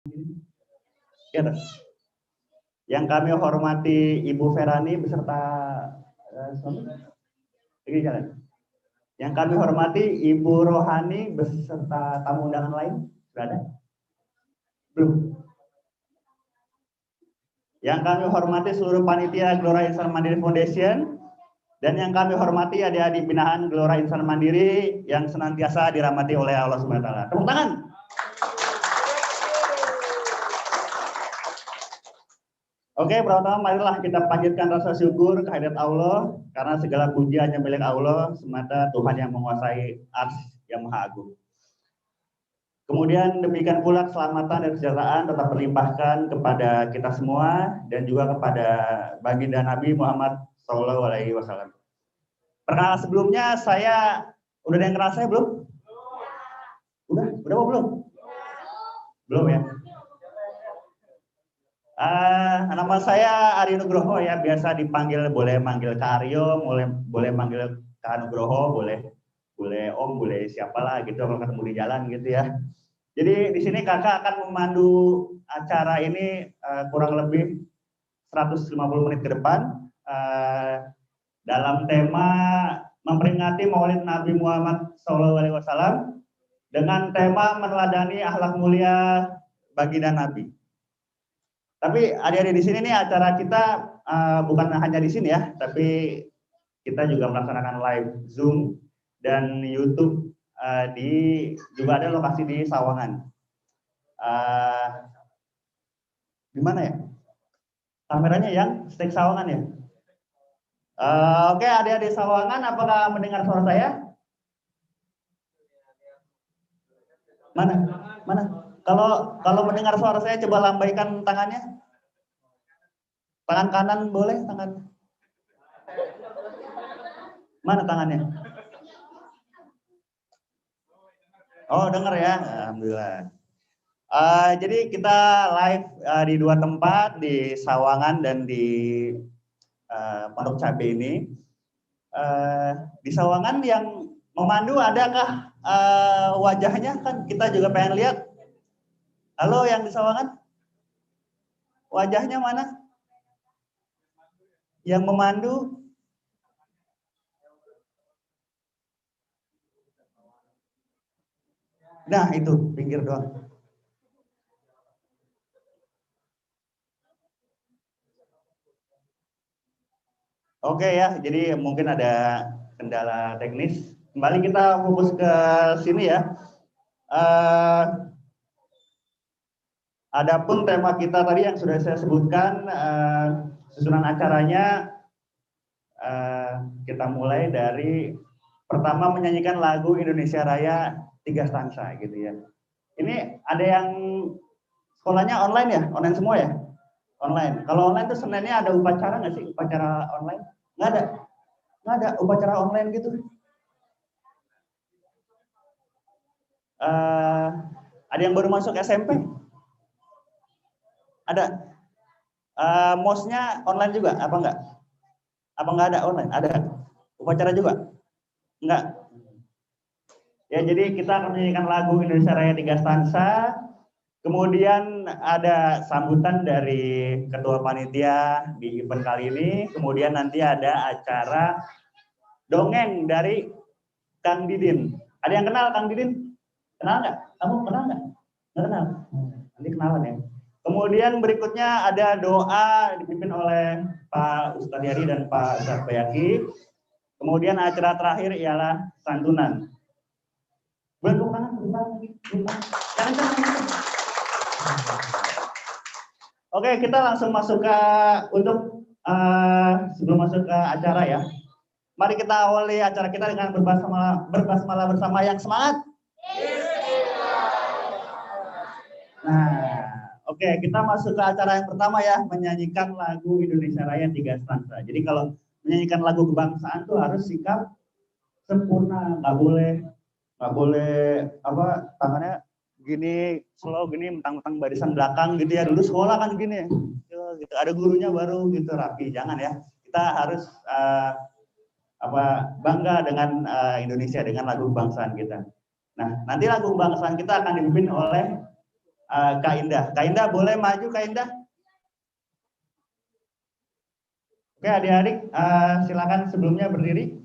Ya, yang kami hormati Ibu Ferani beserta ini jalan. Yang kami hormati Ibu Rohani beserta tamu undangan lain, sudah ada? Belum. Yang kami hormati seluruh panitia Gelora Insan Mandiri Foundation, dan yang kami hormati adik-adik binaan Gelora Insan Mandiri yang senantiasa dirahmati oleh Allah Subhanahu wa taala. Tepuk tangan. Oke, pertama marilah kita panjatkan rasa syukur kehadirat Allah karena segala puji hanya milik Allah semata, Tuhan yang menguasai arsy yang maha agung. Kemudian demikian pula keselamatan dan kesejahteraan tetap berlimpahkan kepada kita semua dan juga kepada baginda Nabi Muhammad SAW. Perkenalan sebelumnya saya udah ada yang kenal saya belum? Udah belum? Belum ya. Nama saya Ari Nugroho ya, biasa dipanggil, boleh manggil Kak Aryo, boleh manggil Kak Nugroho, boleh Om, boleh siapalah gitu kalau ketemu di jalan gitu ya. Jadi di sini kakak akan memandu acara ini kurang lebih 150 menit ke depan dalam tema memperingati Maulid Nabi Muhammad SAW dengan tema meneladani akhlak mulia baginda Nabi. Tapi adik-adik di sini nih acara kita bukan hanya di sini ya, tapi kita juga melaksanakan live Zoom dan YouTube juga ada lokasi di Sawangan. Di mana ya? Kameranya yang stick Sawangan ya? Oke, adik-adik Sawangan, apakah mendengar suara saya? Mana? Kalau mendengar suara saya, coba lambaikan tangannya. Tangan kanan boleh, tangan. Mana tangannya? Oh, dengar ya, alhamdulillah. Jadi kita live di dua tempat, di Sawangan dan di Pondok Cabe ini. Di Sawangan yang memandu adakah wajahnya? Kan kita juga pengen lihat. Halo yang di Sawangan, wajahnya mana? Yang memandu? Nah itu pinggir doang. Oke ya, jadi mungkin ada kendala teknis. Kembali kita fokus ke sini ya. Adapun tema kita tadi yang sudah saya sebutkan, susunan acaranya kita mulai dari pertama menyanyikan lagu Indonesia Raya 3 stansa gitu ya. Ini ada yang sekolahnya online ya? Online semua ya? Online. Kalau online tuh Seninnya ada upacara nggak sih? Upacara online? Nggak ada. Nggak ada upacara online gitu. Ada yang baru masuk SMP? Ada. MOS-nya online juga? Apa enggak? Apa enggak ada online? Ada. Upacara juga? Enggak. Ya, jadi kita akan menyanyikan lagu Indonesia Raya 3 stansa. Kemudian ada sambutan dari ketua panitia di event kali ini. Kemudian nanti ada acara dongeng dari Kang Didin. Ada yang kenal Kang Didin? Kenal nggak? Kamu kenal nggak? Nggak kenal? Nanti kenalan ya. Kemudian berikutnya ada doa dipimpin oleh Pak Ustadz Yari dan Pak Ustadz Bayaki. Kemudian acara terakhir ialah santunan. Bentuk tangan. Oke, kita langsung masuk ke sebelum masuk ke acara ya. Mari kita awali acara kita dengan berbasmalah bersama yang semangat. Nah, oke, kita masuk ke acara yang pertama ya, menyanyikan lagu Indonesia Raya 3 stansa. Jadi kalau menyanyikan lagu kebangsaan tuh harus sikap sempurna, nggak boleh tangannya gini slow gini mentang-mentang barisan belakang gitu ya. Dulu sekolah kan gini gitu, ada gurunya baru gitu rapi. Jangan ya, kita harus bangga dengan Indonesia, dengan lagu kebangsaan kita. Nah, nanti lagu kebangsaan kita akan dipimpin oleh Kak Indah. Kak Indah boleh maju, Kak Indah? Oke, adik-adik, silakan sebelumnya berdiri.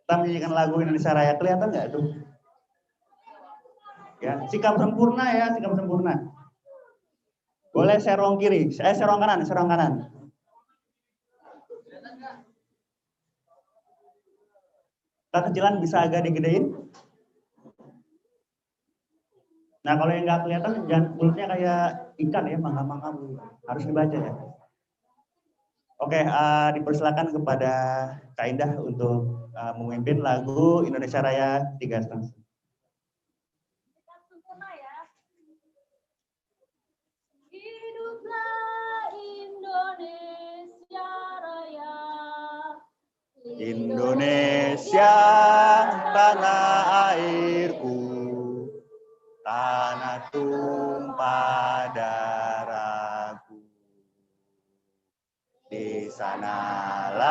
Kita menyanyikan lagu Indonesia Raya. Kelihatan nggak tuh? Ya, sikap sempurna ya, sikap sempurna. Boleh serong kiri, serong kanan, serong kanan. Kecilan bisa agak digedein. Nah, kalau yang nggak kelihatan, jangan mulutnya kayak ikan ya, mangga-mangga harus dibaca ya. Oke, dipersilakan kepada Kak Indah untuk memimpin lagu Indonesia Raya 3/4. Hiduplah Indonesia Raya. Indonesia tanah airku, tanah tumpah darahku. Di sanalah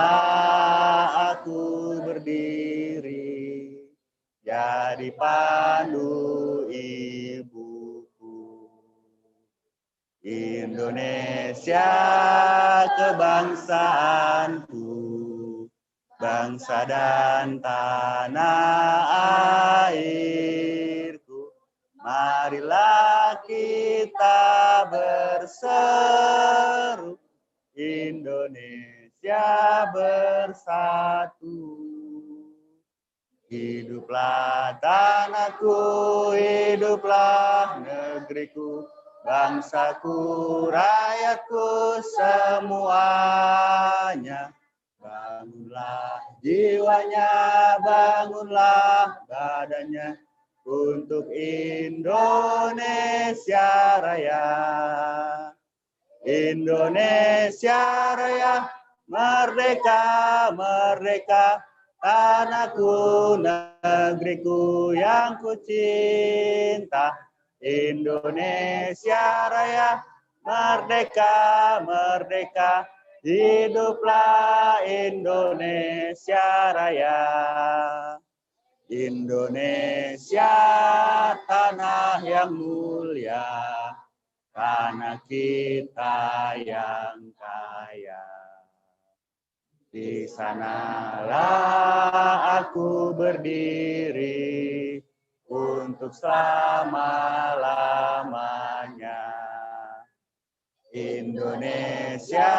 aku berdiri, jadi pandu ibuku. Indonesia kebangsaanku, bangsa dan tanah airku. Marilah kita berseru, Indonesia bersatu. Hiduplah tanahku, hiduplah negeriku, bangsaku, rakyatku semuanya. Bangunlah jiwanya, bangunlah badannya untuk Indonesia Raya. Indonesia Raya, merdeka, merdeka, tanahku, negeriku yang ku cinta. Indonesia Raya, merdeka, merdeka, hiduplah Indonesia Raya. Indonesia tanah yang mulia, tanah kita yang kaya. Di sanalah aku berdiri untuk selama-lamanya. Indonesia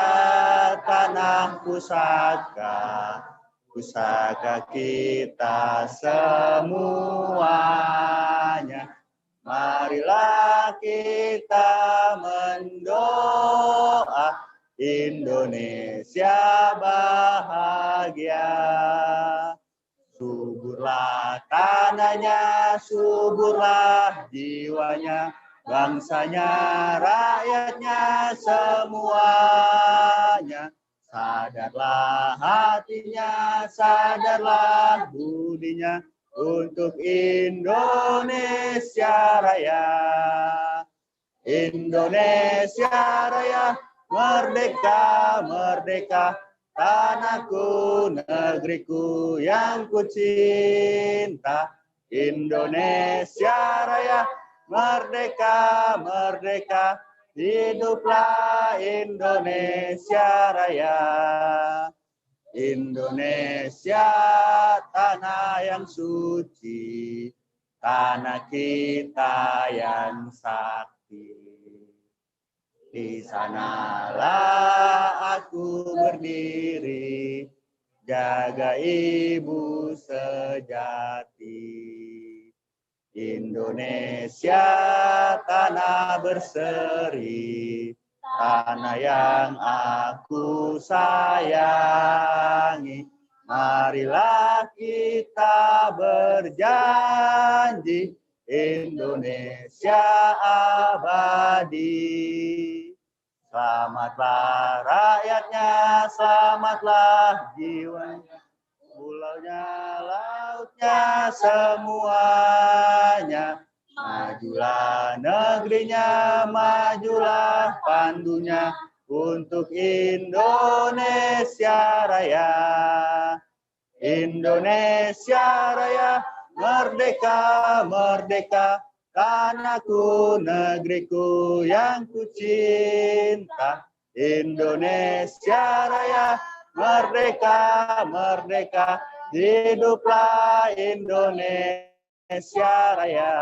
tanah pusaka, pusaka kita semuanya. Marilah kita mendoa Indonesia bahagia. Suburlah tanahnya, suburlah jiwanya, bangsanya, rakyatnya semuanya. Sadarlah hatinya, sadarlah budinya, untuk Indonesia Raya. Indonesia Raya, merdeka, merdeka, tanahku, negeriku yang ku cinta. Indonesia Raya, merdeka, merdeka, hiduplah Indonesia Raya. Indonesia tanah yang suci, tanah kita yang sakti. Di sanalah aku berdiri, jaga ibu sejati. Indonesia tanah berseri, tanah yang aku sayangi. Marilah kita berjanji, Indonesia abadi. Selamatlah rakyatnya, selamatlah jiwanya, pulaunya, lautnya, semuanya. Majulah negerinya, majulah pandunya, untuk Indonesia Raya. Indonesia Raya, merdeka, merdeka, tanahku, negeriku yang kucinta. Indonesia Raya, merdeka, merdeka, hiduplah Indonesia Raya.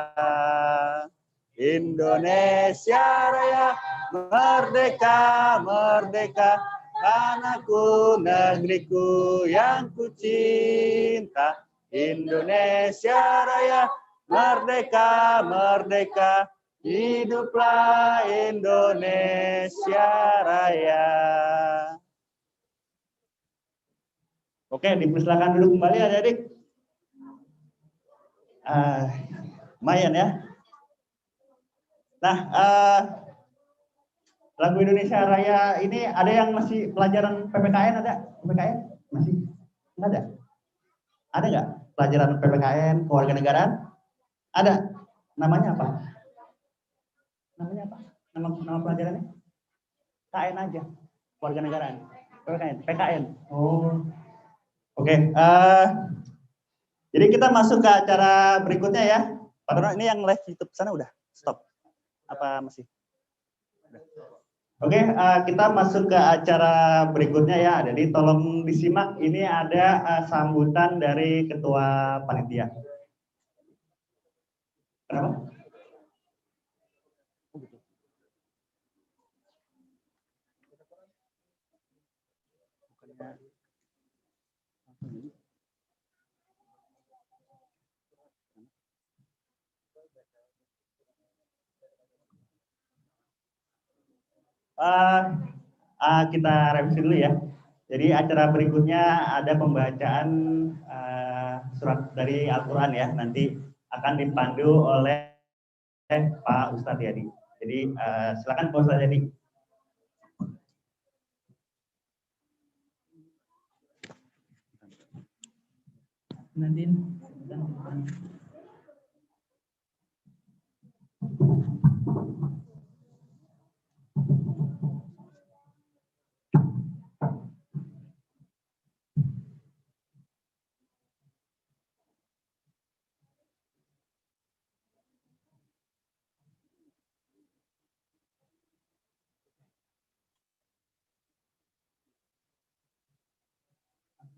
Indonesia Raya, merdeka, merdeka, tanahku, negeriku yang kucinta. Indonesia Raya, merdeka, merdeka, hiduplah Indonesia Raya. Oke, dipersilakan dulu kembali adik-adik. Lumayan ya. Nah, lagu Indonesia Raya ini ada yang masih pelajaran PPKN ada? PPKN masih? Nggak ada? Ada nggak pelajaran PPKN kewarganegaraan? Ada. Namanya apa? Namanya apa? Nama pelajarannya? KN aja. Kewarganegaraan. PPKN. PKN. Oh. Oke. Jadi kita masuk ke acara berikutnya ya. Pak Dono, ini yang live YouTube sana udah stop? Apa masih? Oke, kita masuk ke acara berikutnya ya. Jadi tolong disimak, ini ada sambutan dari Ketua Panitia. Kenapa? Kita revisi dulu ya. Jadi acara berikutnya ada pembacaan surat dari Al-Quran ya. Nanti akan dipandu oleh Pak Ustadz Yadi. Jadi silakan Pak Ustadz Yadi. Nadine.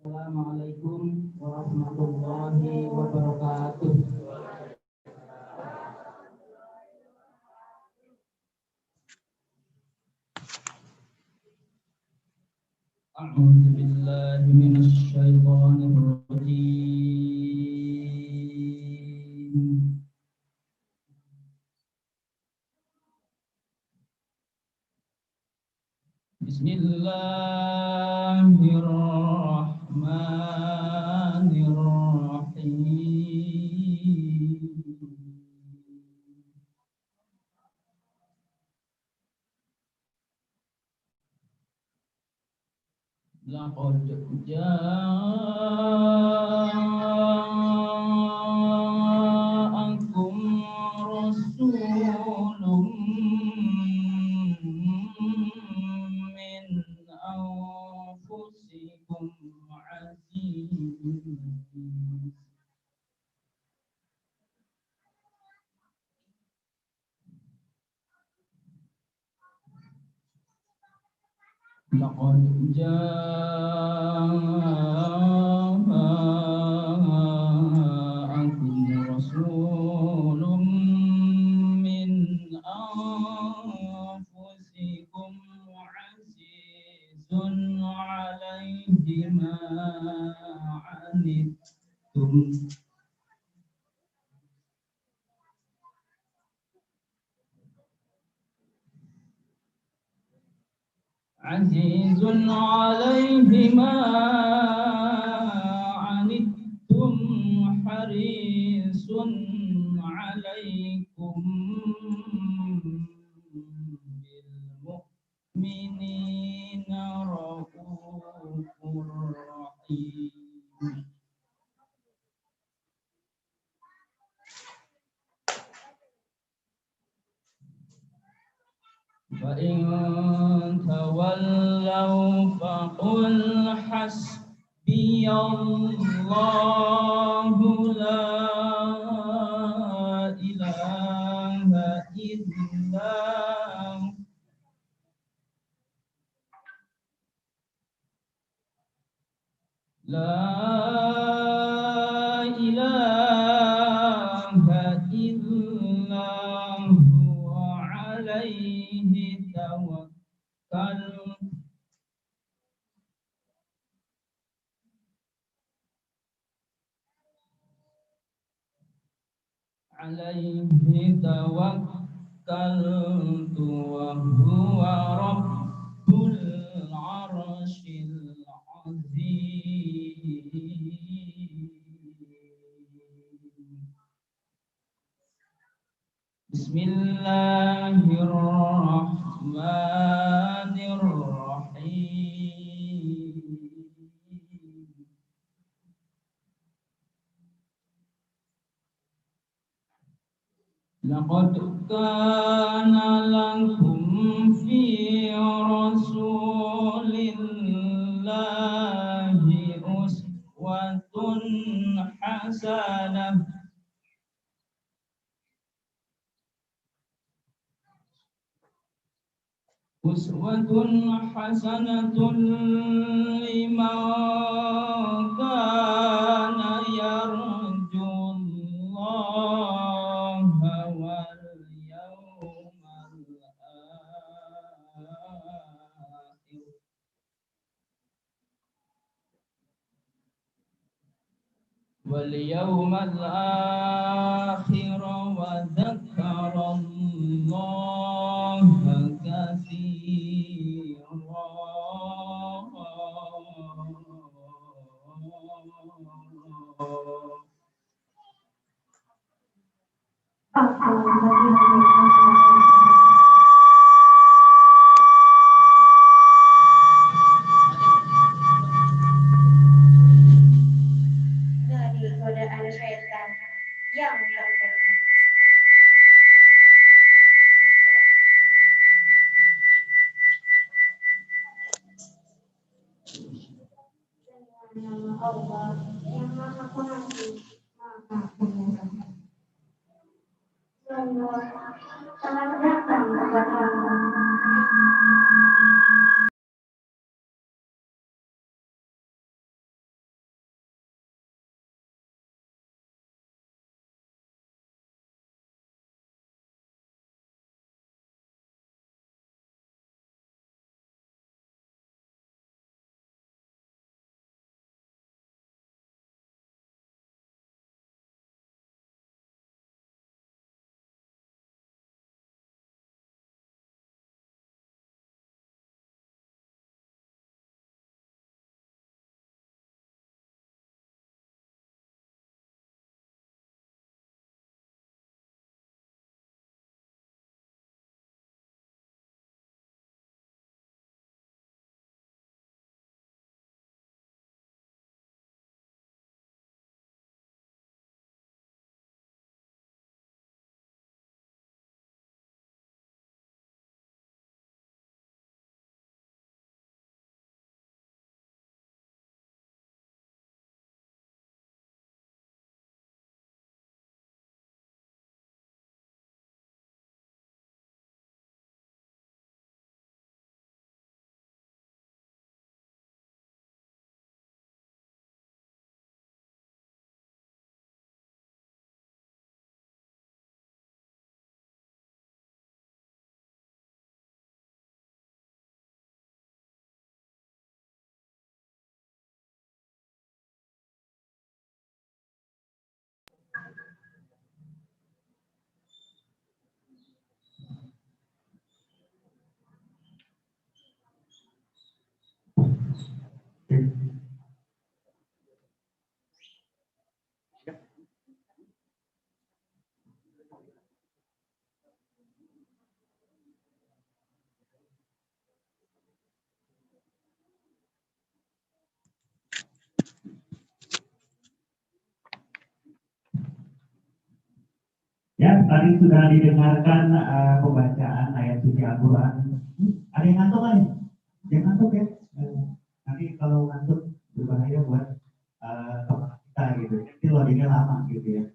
Assalamualaikum warahmatullahi wabarakatuh. A'udzu billahi minasy syaithanir rajim. Bismillahirrahmanirrahim. Laqad ja'akum rasulun min anfusikum laqad ja'akum rasulun min anfusikum azizun 'alaihi ma 'anittum Azizun 'alaihi ma 'anittum harisun 'alaikum bil mu'minina raufur rahim. وَإِن تَوَلَّوْا فَقُلْ حَسْبِيَ اللَّهُ لَا إِلَهَ La ilaha illa huwa alaihi tawakkal. Alaihi tawakkaltu wa huwa rabbul arsyil azim. Bismillahirrahmanirrahim. Laqad kana lakum fi rasulillahi uswatun hasanah. Uswatun hasanatun liman kana yarjullaha wal yawmal akhir wa dzakarallaha katsiran. Dari godaan syaitan yang terkutuk. Dengan nama Allah yang Maha Pengasih, Maha Penyayang. Sungguh telah datang kepadamu Ya, tadi sudah didengarkan pembacaan ayat suci Al-Quran. Ada yang ngantuk kan? Jangan ngantuk ya. Nanti kalau ngantuk berbahaya buat teman kita gitu. Nanti loadingnya lama gitu ya.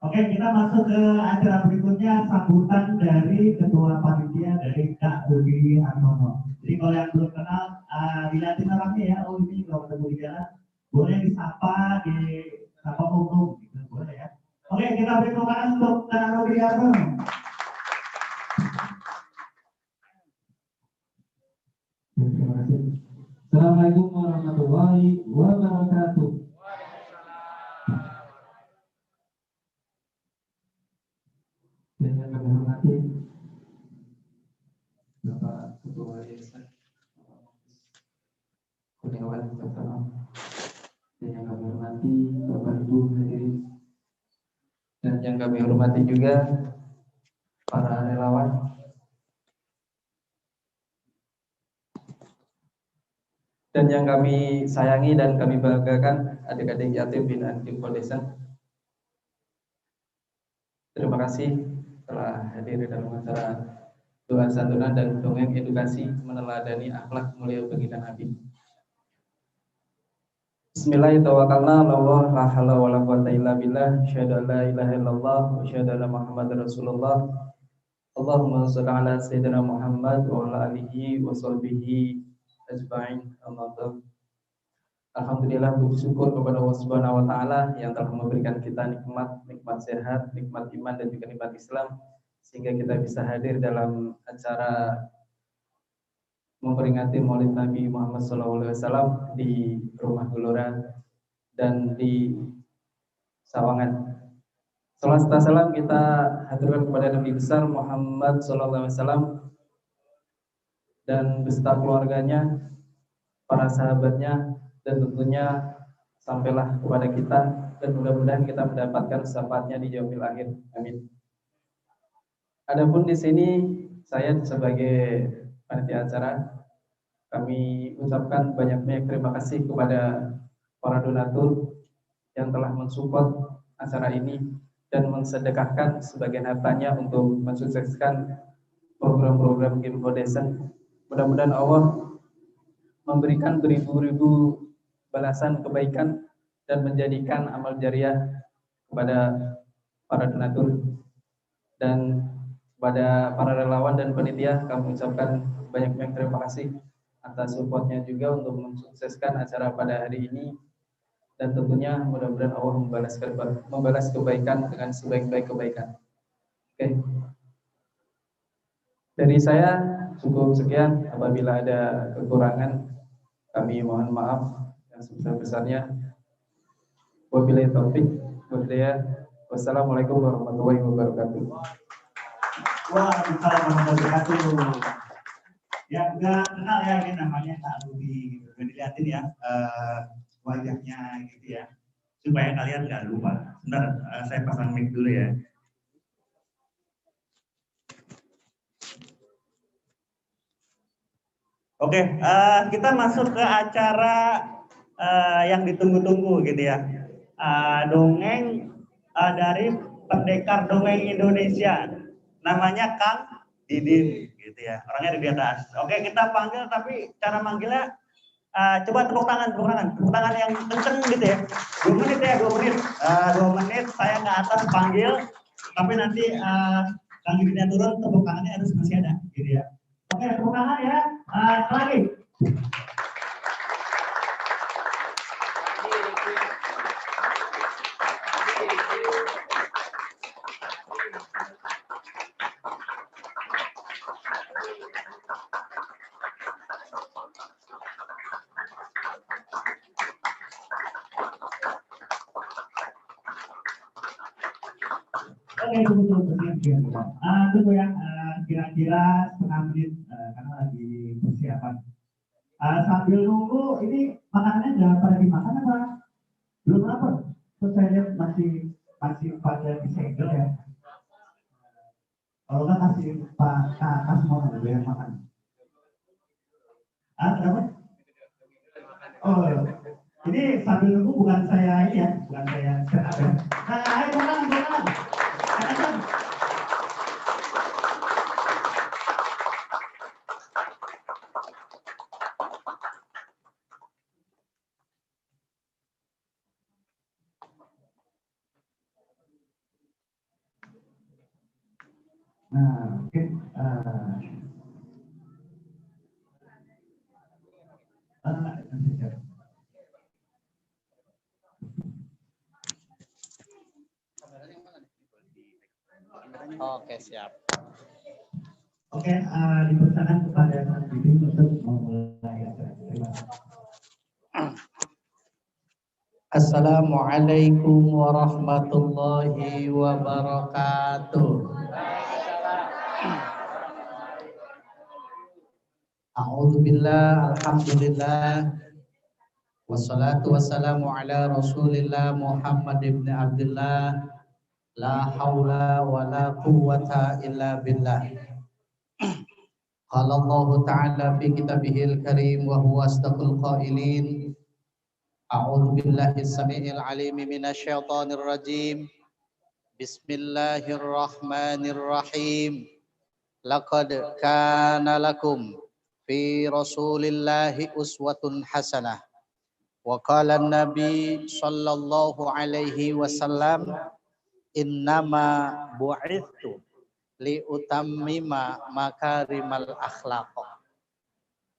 Oke, kita masuk ke acara berikutnya. selanjutnya sambutan dari Ketua Panitia dari Kak Ruby Hartono. Jadi kalau yang belum kenal, dilihatin orangnya ya, oh ini kalau ketemu di jalan, boleh disapa umum, gitu, boleh ya. Oke, kita beri tepuk tangan untuk Kak Ruby Hartono. Terima kasih. Assalamualaikum warahmatullahi wabarakatuh. Dan yang kami hormati Bapak Ketua Yayasan Kurniawan Caksono, dan yang kami hormati Bapak Ibu hadirin, dan yang kami hormati juga para relawan, dan yang kami sayangi dan kami banggakan adik-adik yatim binaan Kim Foundation. Terima kasih telah hadir dalam acara doa santunan dan dongeng edukasi meneladani akhlak mulia baginda Nabi. Bismillahirrahmanirrahim. La haula wala quwwata illa billah. Asyhadu an la ilaha illallah wa asyhadu anna Muhammadar Rasulullah. Allahumma shalli ala sayyidina Muhammad wa ala alihi wa sahbihi ajma'in. Amma ba'd. Alhamdulillah, puji syukur kepada Allah Subhanahu wa taala yang telah memberikan kita nikmat sehat, nikmat iman dan juga nikmat Islam, sehingga kita bisa hadir dalam acara memperingati Maulid Nabi Muhammad SAW di Rumah Gelora dan di Sawangan. Salawat salam kita haturkan kepada Nabi besar Muhammad SAW dan beserta keluarganya, para sahabatnya, dan tentunya sampailah kepada kita, dan mudah-mudahan kita mendapatkan syafaatnya di yaumil akhir. Amin. Adapun di sini saya sebagai panitia acara, kami ucapkan banyak-banyak terima kasih kepada para donatur yang telah mensupport acara ini dan mensedekahkan sebagian hartanya untuk mensukseskan program-program Kim Foundation. Mudah-mudahan Allah memberikan beribu-ribu balasan kebaikan dan menjadikan amal jariah kepada para donatur, dan kepada para relawan dan panitia kami ucapkan banyak-banyak terima kasih atas supportnya juga untuk mensukseskan acara pada hari ini, dan tentunya mudah-mudahan Allah membalas kebaikan dengan sebaik-baik kebaikan. Oke. Dari saya cukup sekian. Apabila ada kekurangan, kami mohon maaf yang sebesar-besarnya. Wabillahi taufik wal-hidayah. Wassalamualaikum warahmatullahi wabarakatuh. Waalaikumsalam warahmatullahi wabarakatuh. Ya, enggak kenal ya, ini namanya Kak Ruby gitu. Dilihatin ya wajahnya gitu ya, supaya kalian nggak lupa. Sebentar, saya pasang mic dulu ya. Oke, kita masuk ke acara yang ditunggu-tunggu gitu ya. Dongeng dari pendekar dongeng Indonesia, namanya Kang Didin gitu ya. Orangnya di atas. Oke, kita panggil, tapi cara manggilnya coba tepuk tangan yang kenceng gitu ya. 2 menit ya, 2 menit. 2 menit saya ke atas panggil, tapi nanti Kang Didinnya turun, tepuk tangannya harus masih ada gitu ya. Oke, tepuk tangan ya. Lagi. Oke, tunggu ya, kira-kira setengah menit karena lagi persiapan. Sambil nunggu, ini makanannya jangan pada dimakan apa? Belum lapar? Terus saya lihat masih pada disegel ya. Kalau nggak kasih Pak semua dulu yang makan. Kenapa? Oh, ini sambil nunggu bukan saya ini ya, bukan saya set up ya. Nah, ayo makan. Oke, siap. Oke, dipersilakan kepada Mas Bibi untuk memulai. Terima kasih. Assalamualaikum warahmatullahi wabarakatuh. A'udzubillah, alhamdulillah, wassalatu wassalamu ala rasulillah Muhammad ibn Abdullah, la hawla wa la quwwata illa billah. Qala Allah Ta'ala fi kitabihil karim wa huwa asdaqul qailin. A'udzu billahi as-sami'il 'alim minasyaitonir rajim. Bismillahirrahmanirrahim. Laqad kana lakum fi Rasulillahi uswatun hasanah. Wa qala an-nabi sallallahu alaihi wasallam, innama bu'ithu li utammima makarimal akhlaq.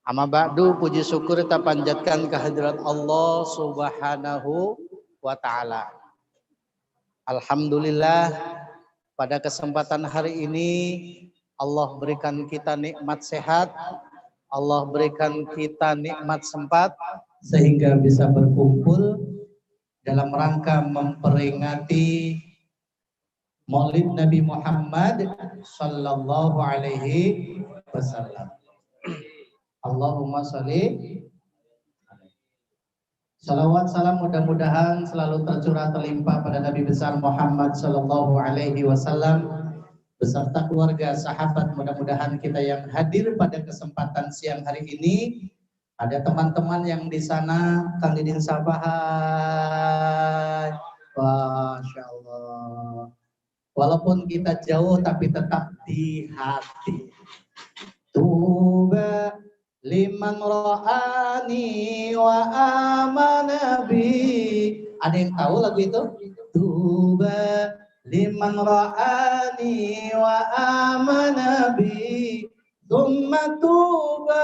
Amma ba'du, puji syukur kita panjatkan kehadirat Allah Subhanahu wa taala. Alhamdulillah, pada kesempatan hari ini Allah berikan kita nikmat sehat, Allah berikan kita nikmat sempat sehingga bisa berkumpul dalam rangka memperingati Maulid Nabi Muhammad sallallahu alaihi wasallam. Allahumma sholli. Salawat salam mudah-mudahan selalu tercurah terlimpah pada Nabi besar Muhammad sallallahu alaihi wasallam beserta keluarga, sahabat. Mudah-mudahan kita yang hadir pada kesempatan siang hari ini, ada teman-teman yang di sana, Kang Didin Sabahai, Masya Allah. Walaupun kita jauh tapi tetap di hati. Tuba liman ra'ani wa amana bi. Ada yang tahu lagu itu? Tuba liman ra'ani wa amana bi. Thumma tuba,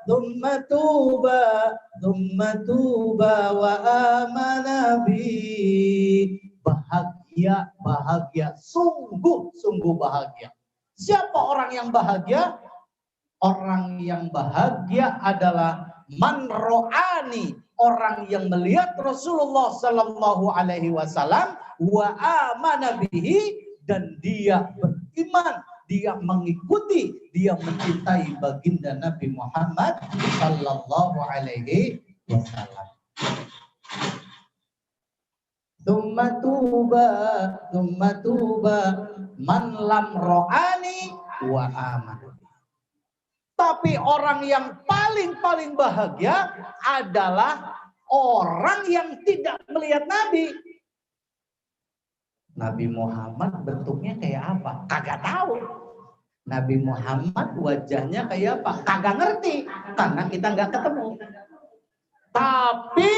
thumma tuba, thumma tuba wa amana bi. Bahagia, bahagia, sungguh bahagia. Siapa orang yang bahagia? Orang yang bahagia adalah man ro'ani, orang yang melihat Rasulullah sallallahu alaihi wasallam wa amana bihi, dan dia beriman, dia mengikuti, dia mencintai baginda Nabi Muhammad sallallahu alaihi wasallam. Tsumma tuba man lam ro'ani wa amana. Tapi orang yang paling bahagia adalah orang yang tidak melihat Nabi. Nabi Muhammad bentuknya kayak apa? Kagak tahu. Nabi Muhammad wajahnya kayak apa? Kagak ngerti, karena kita nggak ketemu. Tapi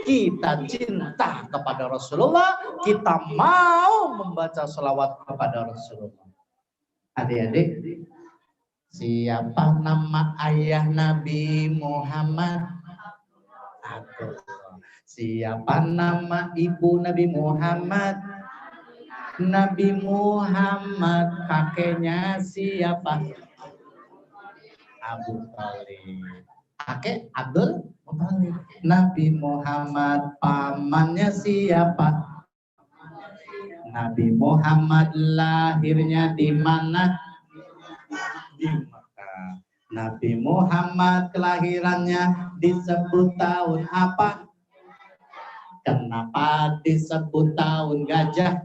kita cinta kepada Rasulullah, kita mau membaca sholawat kepada Rasulullah. Adik-adik, siapa nama ayah Nabi Muhammad? Siapa nama ibu Nabi Muhammad? Nabi Muhammad. Kakeknya siapa? Abu Thalib. Kakek Abdul Muthalib. Nabi Muhammad. Pamannya siapa? Nabi Muhammad lahirnya di mana? Di Makkah. Nabi Muhammad kelahirannya disebut tahun apa? Kenapa disebut tahun gajah?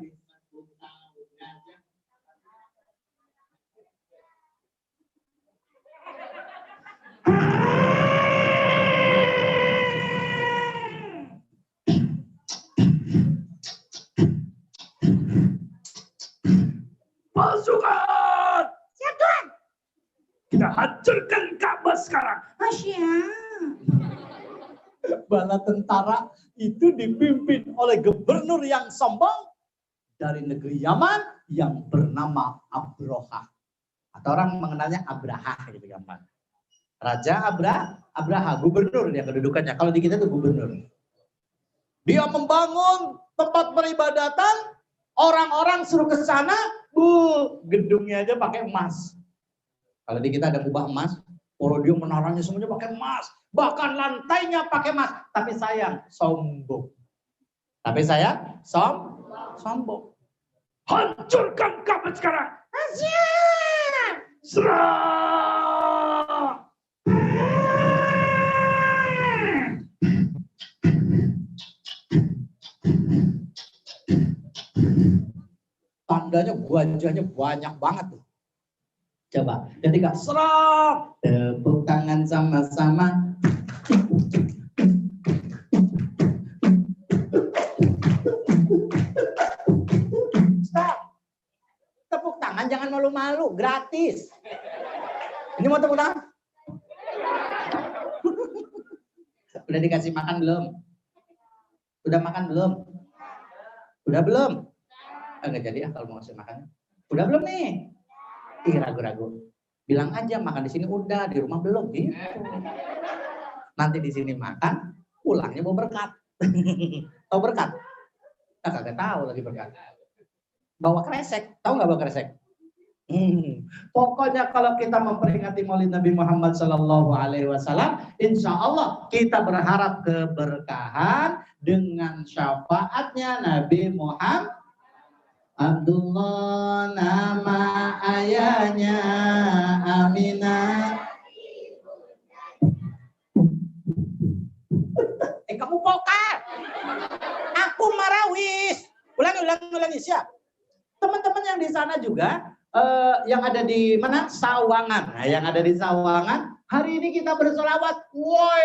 Pasukan! Siap, Tuhan. Kita hancurkan Ka'bah sekarang. Bala tentara itu dipimpin oleh gubernur yang sombong dari negeri Yaman yang bernama Abraha. Atau orang mengenalnya Abraha gitu gampang. Raja Abraha, gubernur dia kedudukannya. Kalau di kita itu gubernur. Dia membangun tempat peribadatan, orang-orang suruh ke sana, Gedungnya aja pakai emas. Kalau di kita ada kubah emas, podium menaranya semuanya pakai emas. Bahkan lantainya pakai emas. Tapi sayang, sombong. Sombong. Hancurkan Ka'bah sekarang. Serah. Tandanya wajahnya banyak banget tuh. Coba ketika serap, tepuk tangan sama-sama. Stop. Tepuk tangan jangan malu-malu, gratis. Ini mau tepuk tangan? Udah dikasih makan belum? Udah makan belum? Udah belum? Enggak jadi ya kalau mau ngasih makan. Udah belum nih? Ih, ragu-ragu. Bilang aja makan di sini udah, di rumah belum gitu. Nanti di sini makan, pulangnya mau berkat. Tahu berkat? Kita kagak tahu lagi berkat. Bawa kresek, tahu nggak bawa kresek? Pokoknya kalau kita memperingati Maulid Nabi Muhammad Sallallahu Alaihi Wasallam, insya Allah kita berharap keberkahan dengan syafaatnya Nabi Muhammad. Abdullah nama ayahnya Aminah. Kamu pokar. Aku marawis. Ulangi siap. Teman-teman yang di sana juga yang ada di mana? Sawangan. Nah, yang ada di Sawangan, hari ini kita bersolawat. Woi.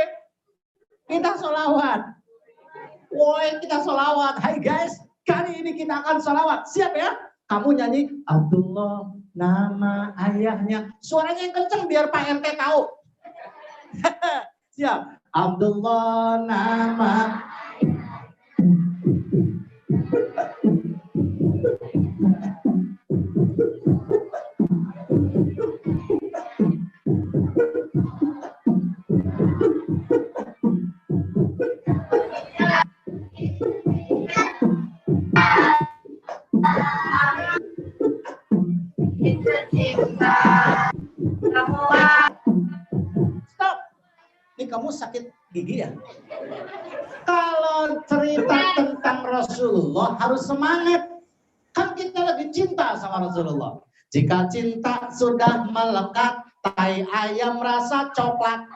Kita solawat. Hai guys. Kali ini kita akan salawat. Siap ya? Kamu nyanyi Abdullah nama ayahnya. Suaranya yang kenceng biar Pak RT tahu. Siap. Abdullah nama. Stop. Ini kamu sakit gigi ya? Kalau cerita tentang Rasulullah harus semangat. Kan kita lagi cinta sama Rasulullah. Jika cinta sudah melekat, tai ayam rasa coklat.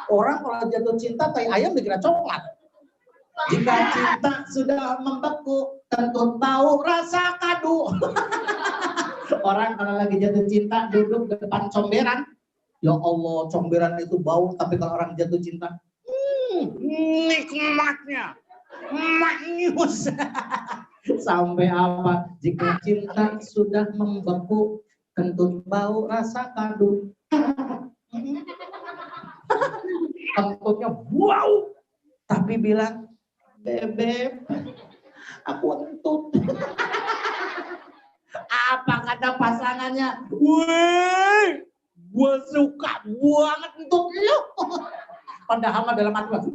Orang kalau jatuh cinta, tai ayam dikira coklat. Jika cinta sudah membeku, tentu tahu rasa kadu. Orang kalau lagi jatuh cinta duduk depan comberan, ya Allah comberan itu bau, tapi kalau orang jatuh cinta, nikmatnya, maknyus. Sampai apa? Jika cinta sudah membeku, tentu bau rasa kadu. Kentutnya wow, tapi bilang, bebek, aku entut. Apa kata pasangannya? Wih, gue suka banget entut lu. Padahal dalam hati,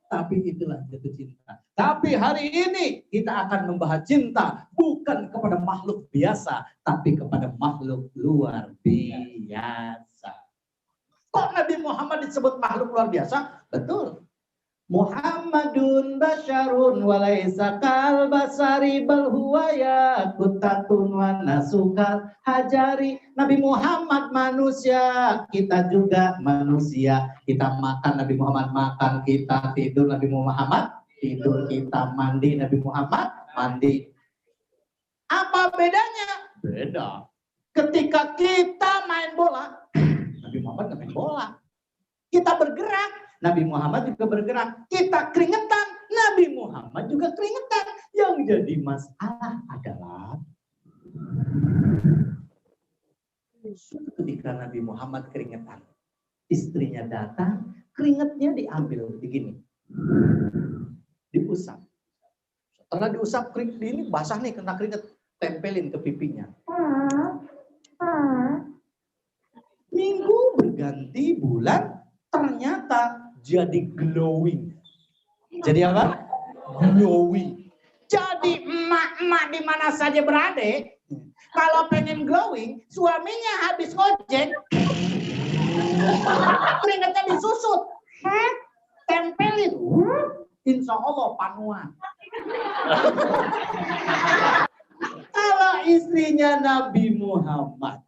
tapi itulah jatuh cinta. Tapi hari ini kita akan membahas cinta bukan kepada makhluk biasa, tapi kepada makhluk luar biasa. Kok Nabi Muhammad disebut makhluk luar biasa? Betul. Muhammadun basyarun walaysa kal basari bal huwa yaqutatun wa nasukal hajari. Nabi Muhammad manusia, kita juga manusia. Kita makan, Nabi Muhammad makan. Kita tidur, Nabi Muhammad tidur. Kita mandi, Nabi Muhammad mandi. Apa bedanya? Beda. Ketika kita main bola, Nabi Muhammad nggak main bola. Kita bergerak, Nabi Muhammad juga bergerak. Kita keringetan, Nabi Muhammad juga keringetan. Yang jadi masalah adalah ketika Nabi Muhammad keringetan, istrinya datang, keringetnya diambil begini, diusap. Setelah diusap, ini basah nih kena keringet, tempelin ke pipinya. Minggu berganti bulan, ternyata jadi glowing. Jadi apa? Glowing. Jadi emak emak di mana saja berada, kalau pengen glowing, suaminya habis ngojek, keringetnya disusut, tempelin, insya Allah panuan. Kalau istrinya Nabi Muhammad,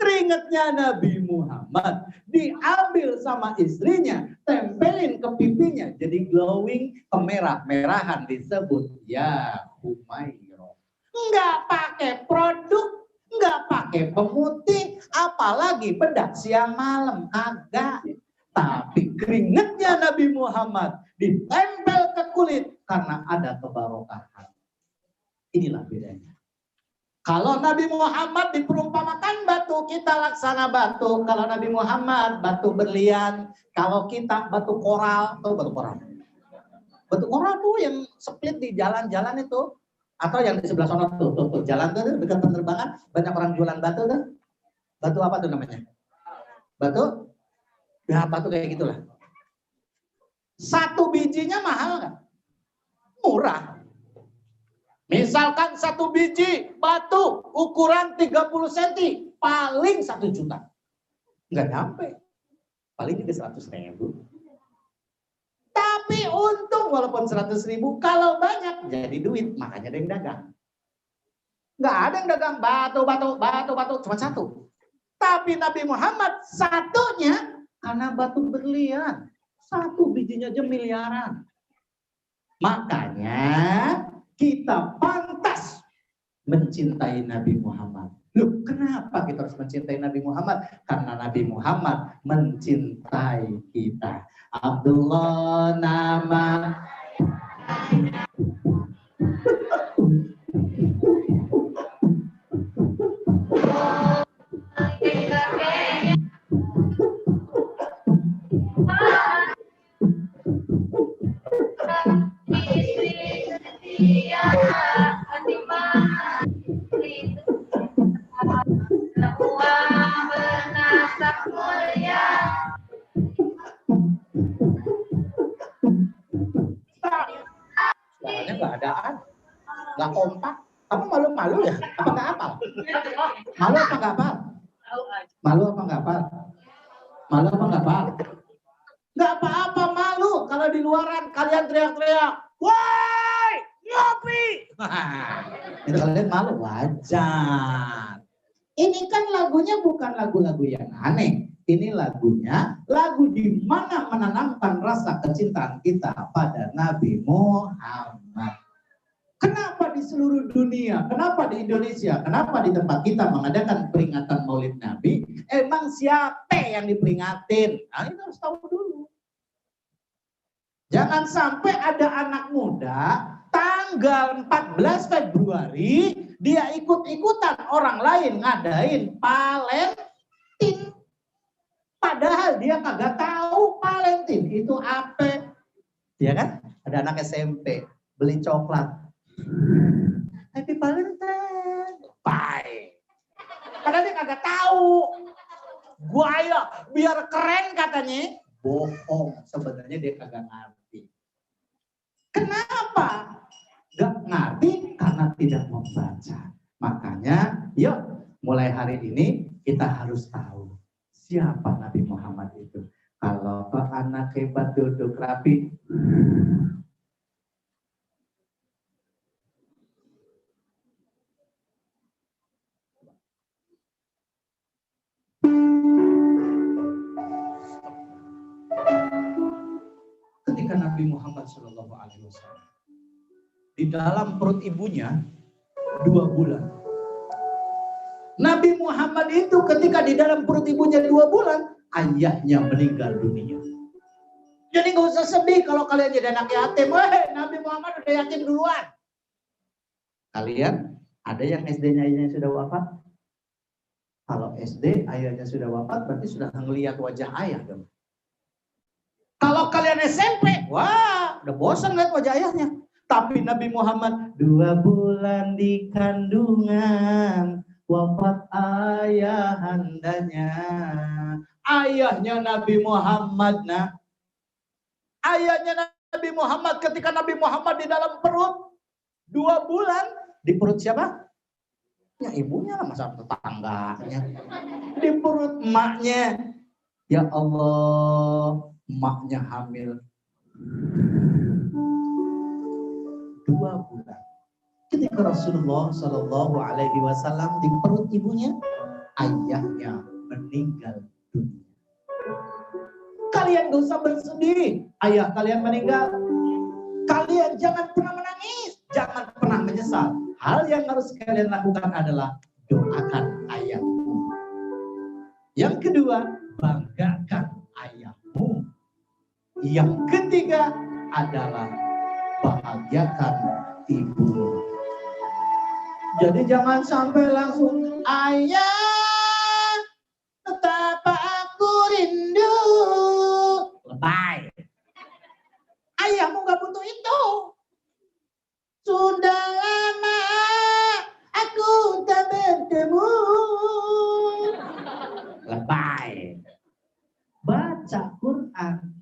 keringetnya Nabi Muhammad diambil sama istrinya, tempelin ke pipinya, jadi glowing, kemerah-merahan, disebut ya Humairah. Nggak pakai produk, nggak pakai pemutih, apalagi bedak siang malam, agak. Tapi keringetnya Nabi Muhammad ditempel ke kulit karena ada kebarokahan. Inilah bedanya. Kalau Nabi Muhammad diperumpamakan batu, kita laksana batu. Kalau Nabi Muhammad batu berlian, kalau kita batu koral, tahu batu koral? Batu koral tuh yang split di jalan-jalan itu, atau yang di sebelah sana tuh jalan tuh dekat penerbangan, banyak orang jualan batu tuh. Batu apa tuh namanya? Batu? Ya batu kayak gitulah. Satu bijinya mahal nggak? Murah. Misalkan satu biji batu ukuran 30 cm paling 1 juta. Nggak nyampe. Paling juga 100.000. Tapi untung walaupun 100.000 kalau banyak jadi duit. Makanya ada yang dagang. Nggak ada yang dagang batu cuma satu. Tapi Nabi Muhammad satunya karena batu berlian. Satu bijinya aja miliaran. Makanya kita pantas mencintai Nabi Muhammad. Loh, kenapa kita harus mencintai Nabi Muhammad? Karena Nabi Muhammad mencintai kita. Abdullah nama suaranya nggak adaan, nggak kompak. Kamu malu-malu ya? Apa nggak hafal? Malu apa nggak hafal? Malu apa nggak hafal? Malu apa nggak hafal? Nggak apa-apa malu kalau di luaran kalian teriak-teriak, woi ngopi. Itu kalian malu, wajar. Ini kan lagunya bukan lagu-lagu yang aneh. Ini lagunya lagu di mana menanamkan rasa kecintaan kita pada Nabi Muhammad. Kenapa di seluruh dunia? Kenapa di Indonesia? Kenapa di tempat kita mengadakan peringatan Maulid Nabi? Emang siapa yang diperingatin? Nah, itu harus tahu dulu. Jangan sampai ada anak muda tanggal 14 Februari dia ikut-ikutan orang lain ngadain Valentine. Padahal dia kagak tahu Valentine itu apa. Ya kan? Ada anak SMP beli coklat. Happy Valentine. Bye. Padahal dia kagak tahu. Gaya biar keren katanya. Bohong. Sebenarnya dia kagak ngerti. Kenapa? Gak ngerti karena tidak membaca. Makanya yuk mulai hari ini kita harus tahu siapa Nabi Muhammad itu. Kalau anak hebat duduk rapi. Ketika Nabi Muhammad SAW di dalam perut ibunya 2 bulan. Nabi Muhammad itu ketika di dalam perut ibunya 2 bulan, ayahnya meninggal dunia. Jadi nggak usah sedih kalau kalian jadi anak yatim. Nabi Muhammad udah yatim duluan. Kalian ada yang SD-nya ayahnya sudah wafat? Kalau SD ayahnya sudah wafat, berarti sudah ngelihat wajah ayah dong. Kalau kalian SMP, wah, udah bosan lihat wajah ayahnya. Tapi Nabi Muhammad 2 bulan di kandungan, wafat ayahandanya. Ayahnya Nabi Muhammad, nah. Ayahnya Nabi Muhammad ketika Nabi Muhammad di dalam perut 2 bulan, Di perut siapa? Ya ibunya lah, masa tetangganya. Di perut emaknya. Ya Allah, emaknya hamil 2 bulan. Ketika Rasulullah Shallallahu Alaihi Wasallam di perut ibunya, ayahnya meninggal dunia. Kalian gak usah bersedih, ayah kalian meninggal. Kalian jangan pernah menangis, jangan pernah menyesal. Hal yang harus kalian lakukan adalah doakan ayahmu. Yang kedua, banggakan ayahmu. Yang ketiga adalah bahagiakan ibumu. Jadi jangan sampai langsung ayah, betapa aku rindu. Lebay. Ayahmu gak butuh itu. Sudah lama aku tak bertemu. Lebay. Baca Quran.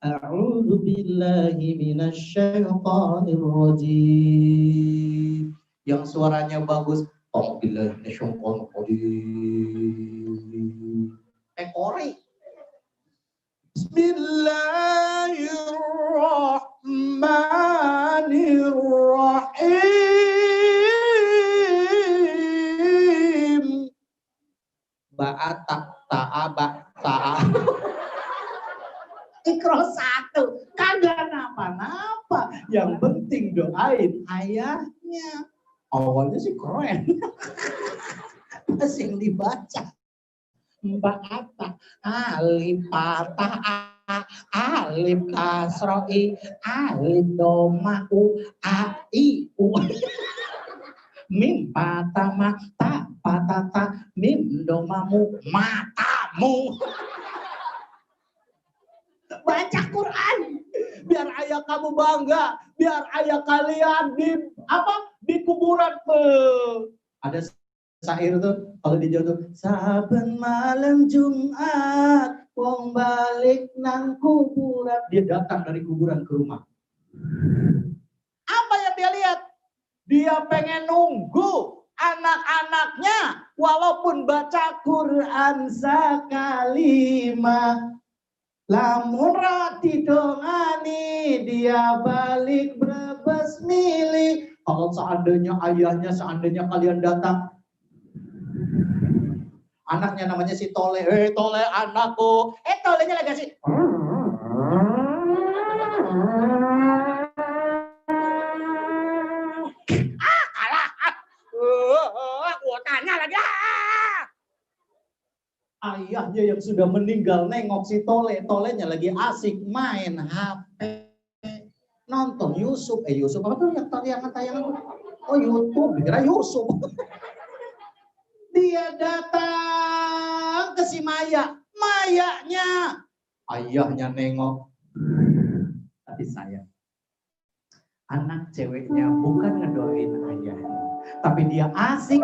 A'udzu billahi minasyaitonir rajim. Yang suaranya bagus. A'udzu billahi minasyaitonir rajim. Kori. Bismillahirrahmanirrahim. Ba'ata ta'aba ta'a. Ikro 1. Kagak napa-napa. Yang penting doain ayahnya. Awalnya sih keren. Masih dibaca. Ba'ata alif patah alif kasroi alif doma'u a-i-u mim patama ta patata mim domamu matamu. Baca Quran biar ayah kamu bangga, biar ayah kalian di kuburan ada syair tuh kalau dijodoh saben malam Jumat wong balik nang kuburan. Dia datang dari kuburan ke rumah. Apa yang dia lihat? Dia pengen nunggu anak-anaknya walaupun baca Quran sekali mah. Lamun rati dongani dia balik brebes milih. Kalau seandainya ayahnya, seandainya kalian datang, anaknya namanya si Tole. Tole anakku. Tolenya lagi sih. Kalah. Gua tanya lagi. Ayahnya yang sudah meninggal nengok si Tole. Tolenya lagi asik main HP. Nonton Yusuf. Yusuf apa tuh yang tayangan-tayangan? Oh YouTube. Dikira Yusuf. Dia datang ke si Maya. Mayanya. Ayahnya nengok. Tapi sayang. Anak ceweknya bukan ngedoain ayahnya. Tapi dia asik.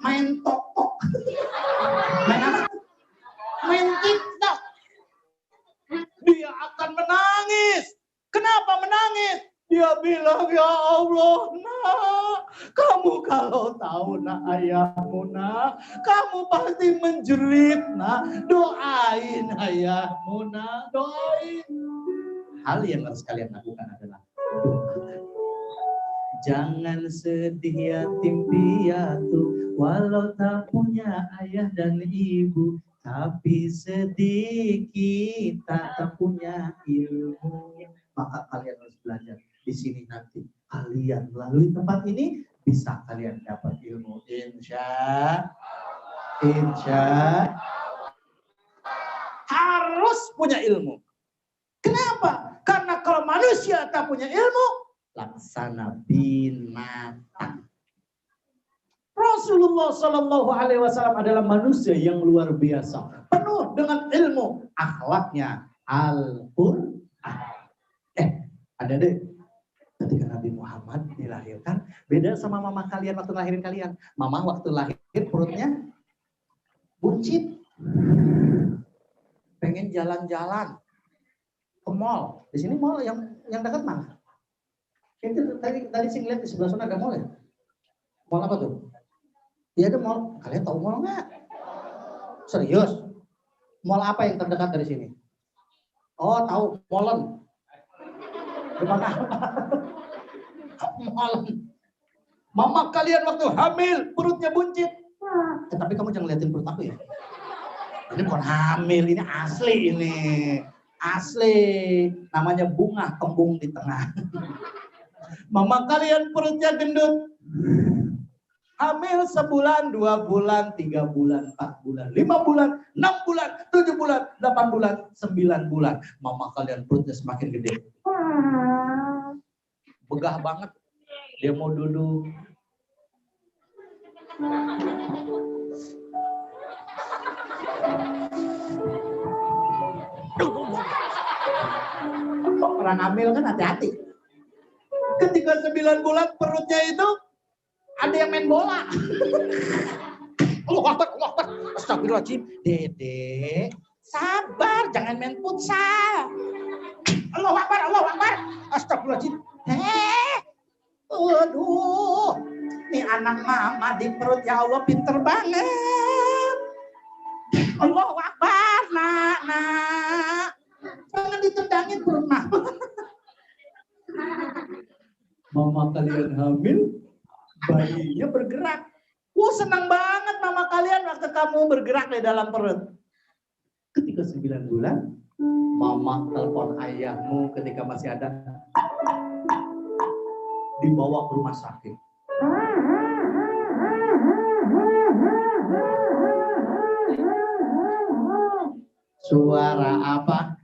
Main TikTok. Main TikTok. Dia akan menangis. Kenapa menangis? Dia bilang, ya Allah, nak, kamu kalau tahu nak ayahmu nak, kamu pasti menjerit nak, doain ayahmu nak, doain. Hal yang harus kalian lakukan adalah doakan. Jangan sedih yatim piatu, walau tak punya ayah dan ibu, tapi sedih kita tak punya ilmu. Maka kalian harus belajar. Di sini nanti kalian melalui tempat ini bisa kalian dapat ilmu. Insya harus punya ilmu. Kenapa? Karena kalau manusia tak punya ilmu, laksana binatang. Rasulullah Shallallahu Alaihi Wasallam adalah manusia yang luar biasa, penuh dengan ilmu, akhlaknya Al-Quran. Ada deh. Ketika Nabi Muhammad dilahirkan, beda sama mama kalian waktu lahirin kalian. Mama waktu lahir perutnya buncit. Pengen jalan-jalan. ke mall. Di sini mall yang dekat mana? Itu tadi sih ngeliat di sebelah sana ada mall ya? Mall apa tuh? Iya ada mall. Kalian tahu mall nggak? Serius? Mall apa yang terdekat dari sini? Oh tahu, Molen. Depan apa? Molen. Mama kalian waktu hamil perutnya buncit. Tapi kamu jangan liatin perut aku ya. Ini bukan hamil, ini asli ini. Asli. Namanya bunga kembung di tengah. Mama kalian perutnya gendut. Hamil sebulan, 2 bulan, 3 bulan, 4 bulan, 5 bulan, 6 bulan, 7 bulan, 8 bulan, 9 bulan. Mama kalian perutnya semakin gede. Begah banget. Dia mau duduk. Orang hamil kan hati-hati. Ketika 9 bulan perutnya itu ada yang main bola. Allah Akbar, Allah Akbar. Astagfirullahaladzim. Dede, sabar, jangan main futsal. Allah Akbar, Allah Akbar. Astagfirullahaladzim. Aduh, ini anak mama di perut ya Allah pinter banget. Allah Akbar, nak. Jangan ditendangin perut mama. Mama kalian hamil, bayinya bergerak. Senang banget mama kalian waktu kamu bergerak di dalam perut. Ketika 9 bulan, mama telepon ayahmu ketika masih ada. Dibawa ke rumah sakit. Suara apa?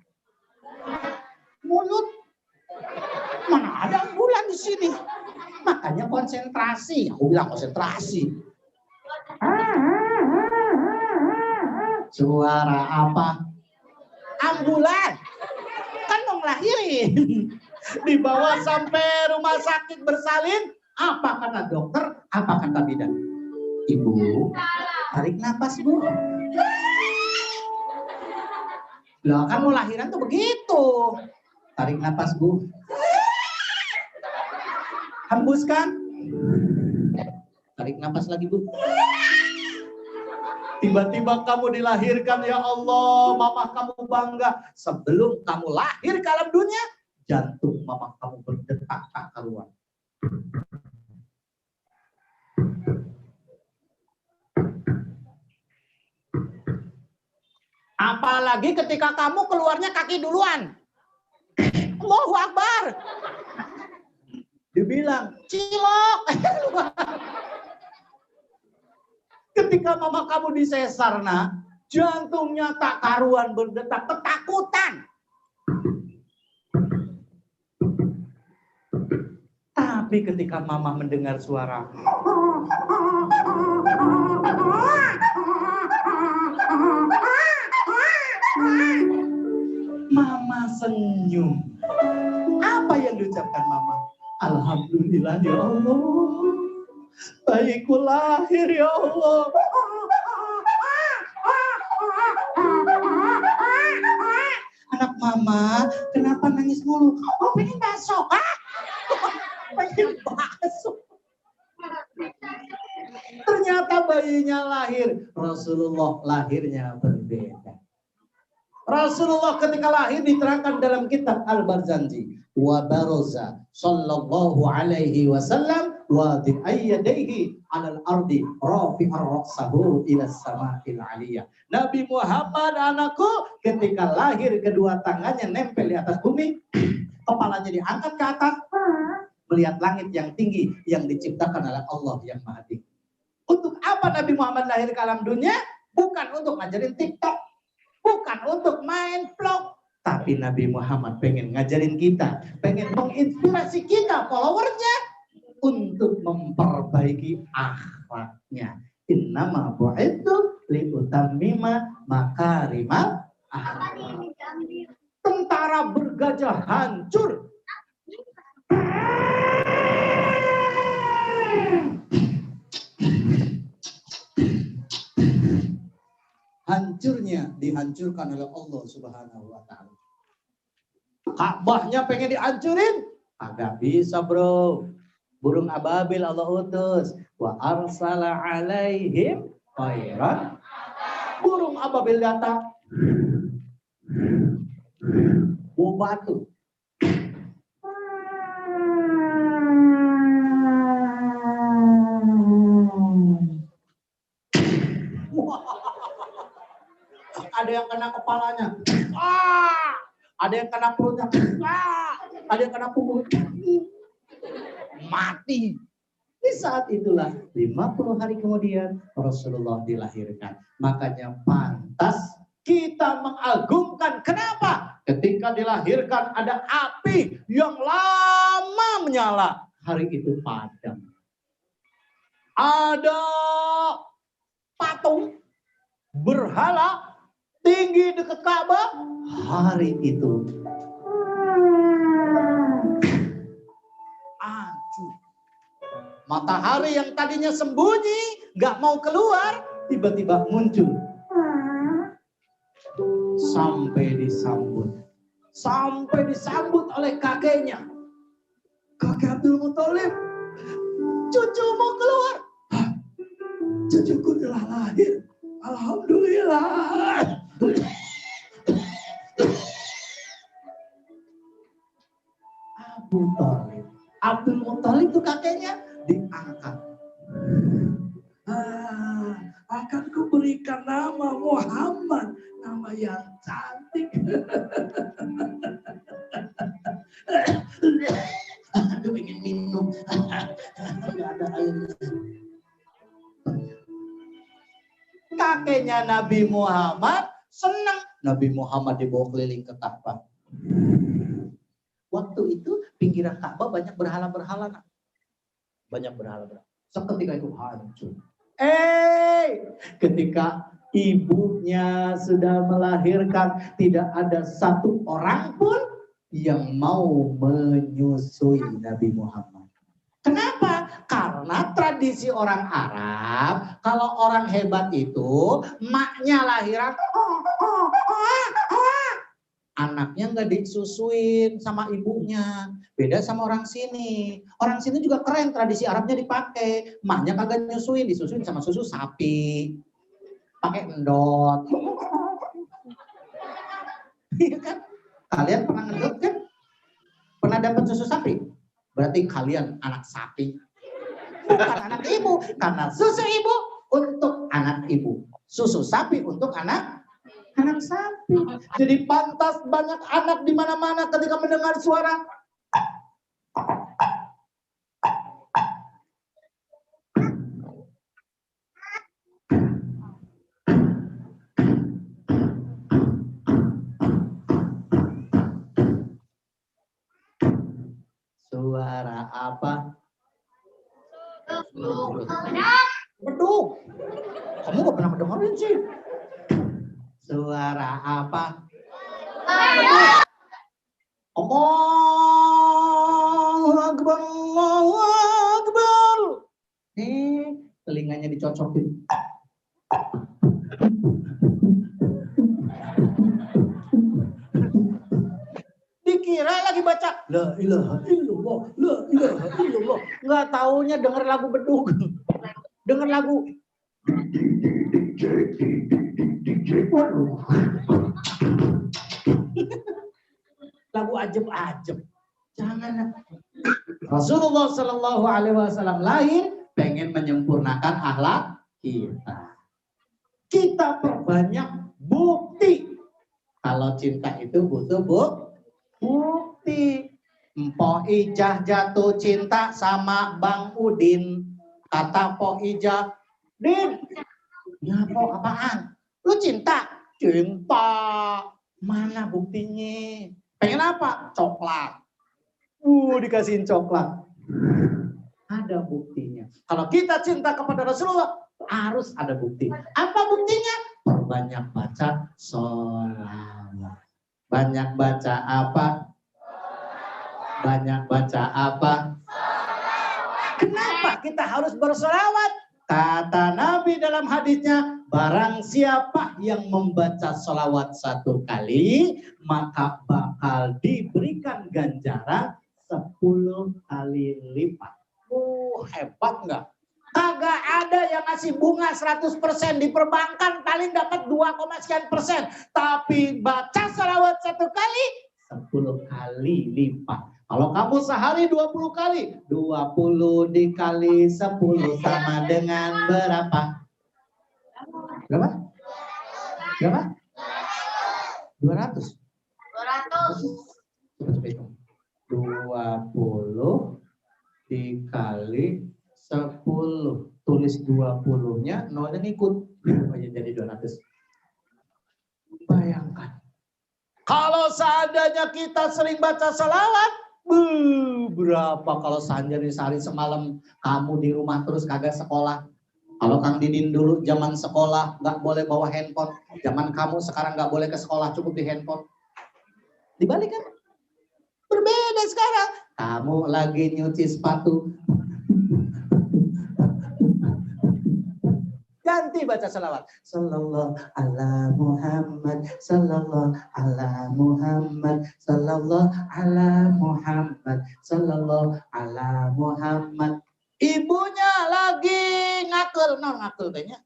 Mulut. Mana ada bulan di sini? Makanya konsentrasi. Aku bilang konsentrasi. Suara apa? Ambulan. Kan mau ngelahirin. Dibawa sampai rumah sakit bersalin. Apa kata dokter? Apa kata bidan? Ibu, tarik nafas bu. Lah kan mau lahiran tuh begitu. Tarik nafas bu. Hembuskan. Tarik nafas lagi bu. Tiba-tiba kamu dilahirkan ya Allah. Mama kamu bangga. Sebelum kamu lahir ke alam dunia, jantung mama kamu berdetak tak karuan. Apalagi ketika kamu keluarnya kaki duluan. Allahu Akbar. Dibilang, cilok. Ketika mama kamu disesar, nah, jantungnya tak karuan berdetak, ketakutan. Tapi ketika mama mendengar suara, mama senyum. Apa yang diucapkan mama? Alhamdulillah ya Allah. Bayiku lahir ya Allah. Anak mama, kenapa nangis mulu? Oh, pengen bakso. Pengen bakso. Ternyata bayinya lahir. Rasulullah lahirnya berbeda. Rasulullah ketika lahir diterangkan dalam kitab Al-Barzanji. Wa baroza sallallahu alaihi wasallam wa di ayyadaihi alal ardi rafi'ar ra'sahu ila sama'il aliyah. Nabi Muhammad anakku ketika lahir kedua tangannya nempel di atas bumi, kepalanya diangkat ke atas, melihat langit yang tinggi yang diciptakan oleh Allah yang Maha Tinggi. Untuk apa Nabi Muhammad lahir ke alam dunia? Bukan untuk ngajarin TikTok, bukan untuk main vlog, tapi Nabi Muhammad pengen ngajarin kita, pengen menginspirasi kita followersnya untuk memperbaiki akhlaknya. Innama bu'itsu liutammima makarimal akhlak. Tentara bergajah hancur. Hancurnya dihancurkan oleh Allah Subhanahu wa taala. Ka'bahnya pengen dihancurin? Agak bisa bro. Burung ababil Allah utus. Wa arsala alaihim khairan. Burung ababil datang. Bawa batu. Ada yang kena kepalanya. Ada yang kena perutnya. Ada yang kena punggung. Mati. Di saat itulah 50 hari kemudian Rasulullah dilahirkan. Makanya pantas kita mengagungkan. Kenapa? Ketika dilahirkan ada api yang lama menyala. Hari itu padam. Ada patung berhala tinggi dekat Ka'bah. Hari itu hancur. Matahari yang tadinya sembunyi, nggak mau keluar, tiba-tiba muncul. Sampai disambut oleh kakeknya. Kakek Abdul Muthalib, cucu mau keluar. Cucuku telah lahir. Alhamdulillah. Abdul Muthalib itu kakeknya diangkat. Akan kuberikan nama Muhammad, nama yang cantik. Aku ingin minum. Nggak ada air. Kakeknya Nabi Muhammad senang. Nabi Muhammad dibawa keliling ke Ka'bah. Waktu itu pinggiran Ka'bah banyak berhala-berhala. Banyak berhala-berhala. Seketika itu hancur. Ketika ibunya sudah melahirkan, tidak ada satu orang pun yang mau menyusui Nabi Muhammad. Kenapa? Karena tradisi orang Arab, kalau orang hebat itu, maknya lahiran, anaknya nggak disusuin sama ibunya. Beda sama orang sini. Orang sini juga keren, tradisi Arabnya dipakai. Maknya kagak nyusuin, disusuin sama susu sapi. Pakai endot. Iya kan? Kalian pernah ngendot kan? Pernah dapat susu sapi? Berarti kalian anak sapi. Bukan anak ibu. Karena susu ibu untuk anak ibu. Susu sapi untuk anak sapi. Jadi pantas banyak anak di mana-mana ketika mendengar suara. Suara apa? Beduk. Kamu gak pernah mendengarin sih. Suara apa? Allahu Akbar, Allahu Akbar. Telinganya dicocokin. Dikira lagi baca La ilaha illallah, la ilaha illallah. Nggak taunya denger lagu beduk. Denger lagu. Lagu ajeb-ajeb. Jangan. Rasulullah Shallallahu Alaihi Wasallam lahir pengen menyempurnakan akhlak kita. Kita perbanyak bukti. Kalau cinta itu butuh bukti. Mpok Ijah jatuh cinta sama Bang Udin. Kata Pok Ijah, Din, ya Pok apaan? Lu cinta? Cinta. Mana buktinya? Pengen apa? Coklat. Dikasihin coklat. Ada buktinya. Kalau kita cinta kepada Rasulullah, harus ada bukti. Apa buktinya? Perbanyak baca sholawat. Banyak baca apa? Banyak baca apa? Kenapa kita harus bersolawat? Kata Nabi dalam hadisnya, barang siapa yang membaca sholawat 1 kali, maka bakal diberikan ganjaran 10 kali lipat. Hebat nggak? Kagak ada yang ngasih bunga 100%, di perbankan paling dapat 2,sekian%. Tapi baca sholawat 1 kali, 10 kali lipat. Kalau kamu sehari 20 kali, 20 dikali 10 sama dengan berapa? Berapa? Berapa? 200. 20 dikali 10. Tulis 20-nya, nolnya ngikut. Jadi 200. Bayangkan. Kalau seandainya kita sering baca salawat, berapa kalau seandainya sehari semalam kamu di rumah terus kagak sekolah. Kalau Kang Didin dulu zaman sekolah nggak boleh bawa handphone. Zaman kamu sekarang nggak boleh ke sekolah, cukup di handphone. Dibalik kan? Berbeda sekarang. Kamu lagi nyuci sepatu. Ganti baca salawat. Sallallahu ala Muhammad, sallallahu ala Muhammad, sallallahu ala Muhammad, sallallahu ala Muhammad. Ibunya lagi ngakel, ngakel kayaknya.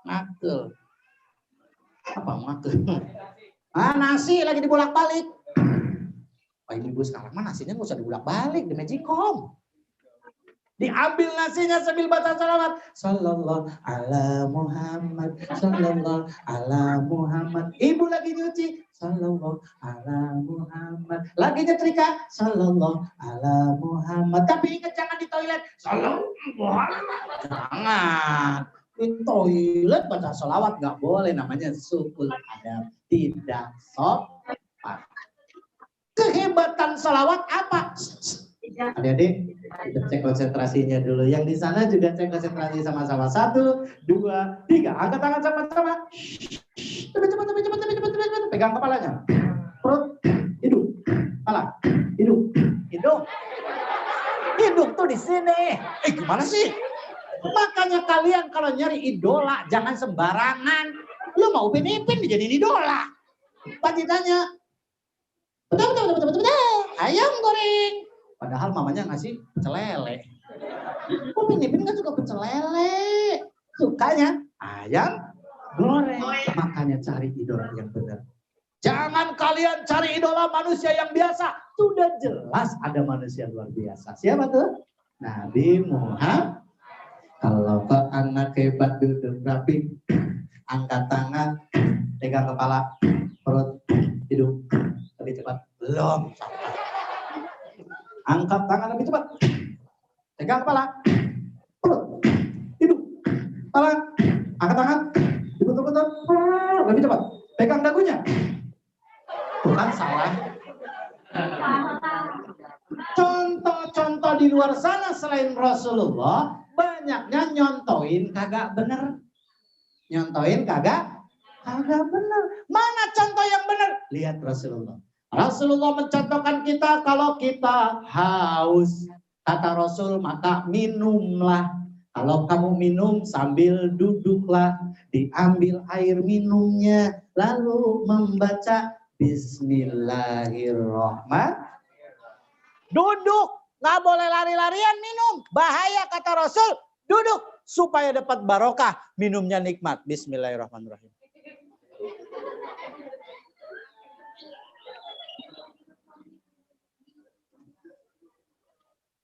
Ngakel. Apa ngakel? Nasi lagi dibolak-balik. Pak Ibu sekarang mah nasinya nggak usah dibolak-balik, di Magicom. Diambil nasinya sambil baca salawat. Sallallahu ala Muhammad, sallallahu ala Muhammad. Ibu lagi nyuci. Sallallahu ala Muhammad. Lagi nyetrika. Sallallahu ala Muhammad. Tapi ingat jangan di toilet. Sallallahu Muhammad. Jangan. Di toilet baca salawat nggak boleh. Namanya su'ul adab. Tidak sopan. Kehebatan salawat apa? Adik-adik, kita cek konsentrasinya dulu. Yang di sana juga cek konsentrasi sama-sama. 1, 2, 3. Angkat tangan sama-sama. Cepat. Pegang kepalanya. Perut, hidung, kepala, hidung. Hidung tuh di sini. Gimana sih? Makanya kalian kalau nyari idola jangan sembarangan. Lu mau Upin-Ipin dijadiin idola. Pak ditanya. Betul. Ayam goreng. Padahal mamanya ngasih pecel lele. Upin-Ipin kan suka pecel lele. Sukanya ayam goreng. Makanya cari idola yang benar. Jangan kalian cari idola manusia yang biasa. Sudah jelas ada manusia luar biasa. Siapa tuh? Nabi Muhammad. Kalau ke anak hebat duduk rapi. Angkat tangan. Pegang kepala. Perut. Hidung. Lebih cepat. Belum sampai. Angkat tangan lebih cepat. Pegang kepala. Perut. Hidung. Kepala. Angkat tangan. Diputar-putar. Lebih cepat. Pegang dagunya. Bukan salah. Contoh-contoh di luar sana selain Rasulullah. Banyaknya nyontoin kagak bener. Nyontoin kagak bener. Mana contoh yang bener? Lihat Rasulullah. Rasulullah mencontohkan kita kalau kita haus. Kata Rasul, maka minumlah. Kalau kamu minum sambil duduklah. Diambil air minumnya. Lalu membaca Bismillahirrahmanirrahim. Duduk. Nggak boleh lari-larian minum. Bahaya kata Rasul. Duduk. Supaya dapat barokah. Minumnya nikmat. Bismillahirrahmanirrahim.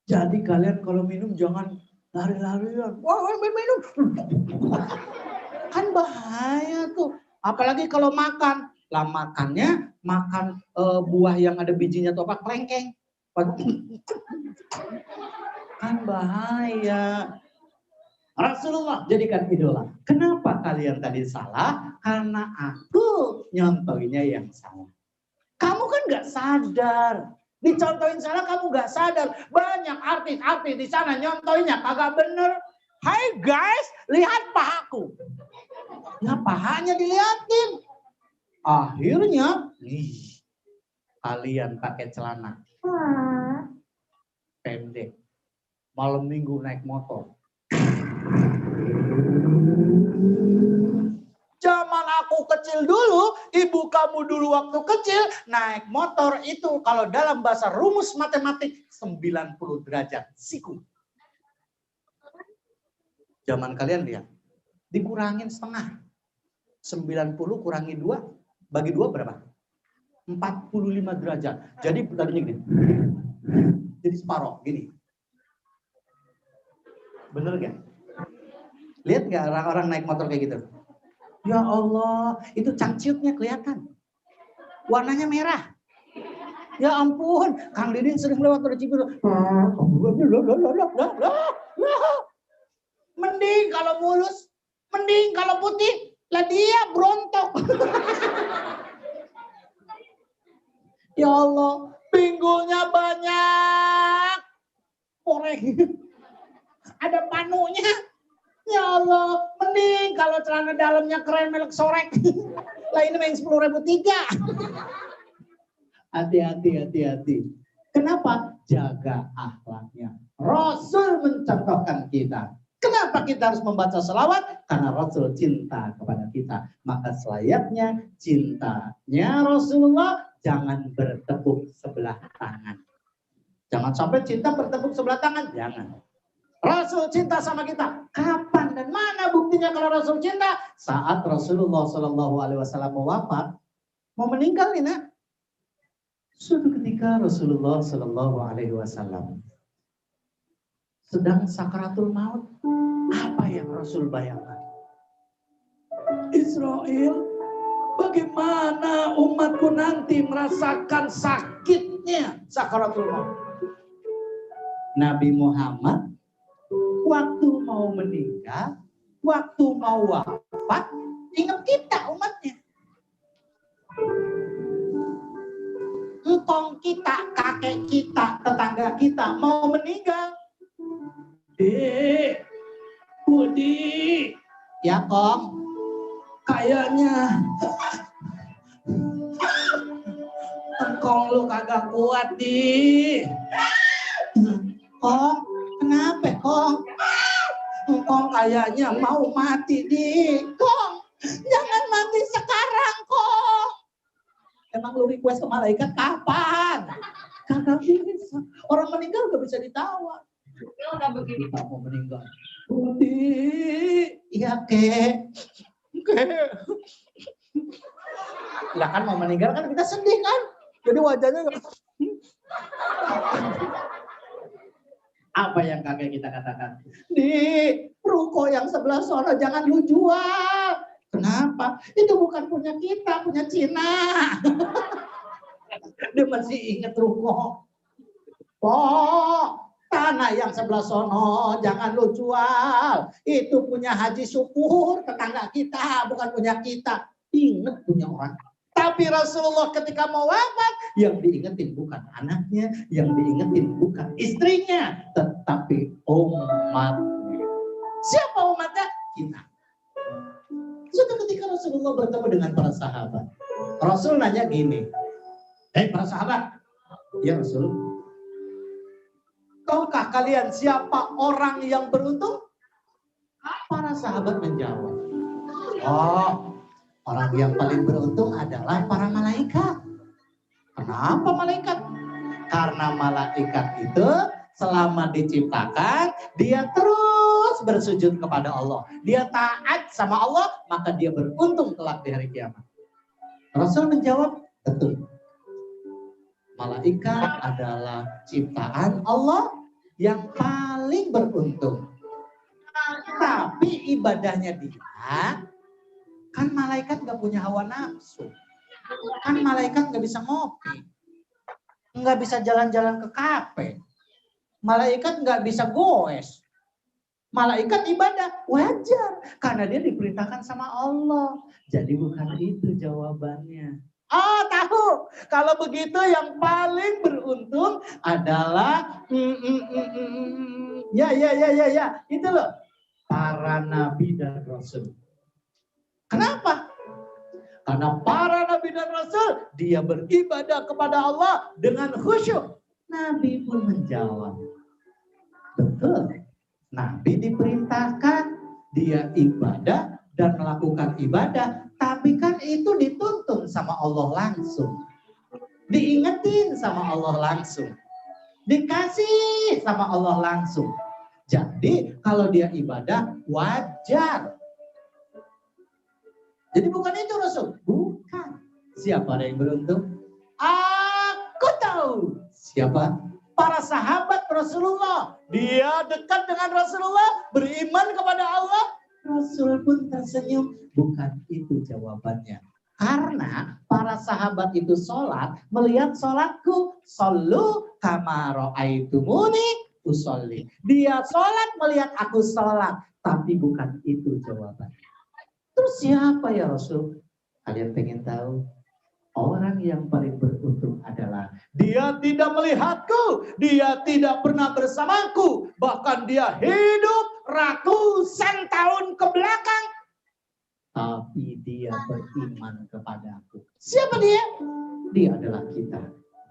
Jadi kalian kalau minum jangan lari-larian. Wah, minum. Kan bahaya tuh. Apalagi kalau makan. Lah makannya makan buah yang ada bijinya tuh apa? Kelengkeng. Kan bahaya. Rasulullah jadikan idola. Kenapa kalian tadi salah? Karena aku nyontoinnya yang salah. Kamu kan nggak sadar. Dicontohin salah kamu gak sadar. Banyak artis-artis di sana nyontoinnya kagak bener. Hai guys, lihat pahaku. Nah pahanya diliatin. Akhirnya, kalian pakai celana pendek. Malam minggu naik motor. zaman aku kecil dulu, ibu kamu dulu waktu kecil, naik motor itu kalau dalam bahasa rumus matematik 90 derajat siku. Zaman kalian lihat, dikurangin setengah. 90 kurangi 2, bagi 2 berapa? 45 derajat. Jadi tadinya gini. Jadi separoh, gini. Bener gak? Lihat gak orang-orang naik motor kayak gitu? Ya Allah, itu cangciutnya kelihatan. Warnanya merah. Ya ampun, Kang Didin sering lewat dari Cibiru. Mending kalau mulus, mending kalau putih, lah dia berontok. Ya Allah, pinggulnya banyak. Korek. Ada panunya. Ya Allah, mending kalau celana dalamnya keren melek sorek. Lah ini main 10.003. Hati-hati. Kenapa? Jaga akhlaknya. Rasul mencontohkan kita. Kenapa kita harus membaca selawat? Karena Rasul cinta kepada kita. Maka selayaknya cintanya Rasulullah jangan bertepuk sebelah tangan. Jangan sampai cinta bertepuk sebelah tangan. Jangan. Rasul cinta sama kita. Kapan dan mana buktinya kalau Rasul cinta? Saat Rasulullah SAW wafat, mau meninggal nih nak. Suatu ketika Rasulullah SAW sedang sakaratul maut, apa yang Rasul bayangkan? Israel, bagaimana umatku nanti merasakan sakitnya sakaratul maut? Nabi Muhammad waktu mau meninggal, waktu mau wafat, ingat kita umatnya. Engkong kita, kakek kita, tetangga kita mau meninggal. Budi. Ya Kong. Kayaknya engkong lu kagak kuat di. Kong, kenapa Kong? Kong kayaknya mau mati di. Kong, jangan mati sekarang Kong. Emang lu request ke malaikat kapan? Kagak bisa. Orang meninggal gak bisa ditawar. Ya udah begini. Kita mau meninggal. Budi, iya kek. Lah kan mau meninggal kan kita sedih kan? Jadi wajahnya apa yang kakek kita katakan? Di ruko yang sebelah sono jangan lu jual. Kenapa? Itu bukan punya kita, punya Cina. Dia masih ingat ruko. Tanah yang sebelah sono jangan lu jual. Itu punya Haji Syukur, tetangga kita, bukan punya kita. Ingat punya orang. Tapi Rasulullah ketika mau wafat, yang diingetin bukan anaknya, yang diingetin bukan istrinya, tetapi umatnya. Siapa umatnya? Kita. Suatu ketika Rasulullah bertemu dengan para sahabat. Rasul nanya gini, para sahabat, ya Rasul, tahukah kalian siapa orang yang beruntung? Para sahabat menjawab, orang yang paling beruntung adalah para malaikat. Kenapa malaikat? Karena malaikat itu selama diciptakan, dia terus bersujud kepada Allah. Dia taat sama Allah, maka dia beruntung kelak di hari kiamat. Rasul menjawab, betul. Malaikat adalah ciptaan Allah yang paling beruntung. Tapi ibadahnya dia, kan malaikat gak punya hawa nafsu. Kan malaikat gak bisa ngopi. Gak bisa jalan-jalan ke kafe. Malaikat gak bisa goes. Malaikat ibadah wajar. Karena dia diperintahkan sama Allah. Jadi bukan itu jawabannya. Tahu. Kalau begitu yang paling beruntung adalah ya. Itu loh. Para nabi dan rasul. Kenapa? Karena para nabi dan rasul, dia beribadah kepada Allah dengan khusyuk. Nabi pun menjawab, betul. Nabi diperintahkan, dia ibadah dan melakukan ibadah, tapi Tapi kan itu dituntun sama Allah langsung. Diingetin sama Allah langsung. Dikasih sama Allah langsung. Jadi kalau dia ibadah wajar. Jadi bukan itu Rasul. Bukan. Siapa yang beruntung? Aku tahu. Siapa? Para sahabat Rasulullah. Dia dekat dengan Rasulullah. Beriman kepada Allah. Rasul pun tersenyum. Bukan itu jawabannya. Karena para sahabat itu sholat. Melihat sholatku. Shollu kama ra'aitumuni usolli. Dia sholat melihat aku sholat. Tapi bukan itu jawabannya. Terus siapa ya Rasul? Kalian pengen tahu? Orang yang paling beruntung adalah dia tidak melihatku, dia tidak pernah bersamaku, bahkan dia hidup ratusan tahun ke belakang, tapi dia beriman kepadaku. Siapa dia? Dia adalah kita,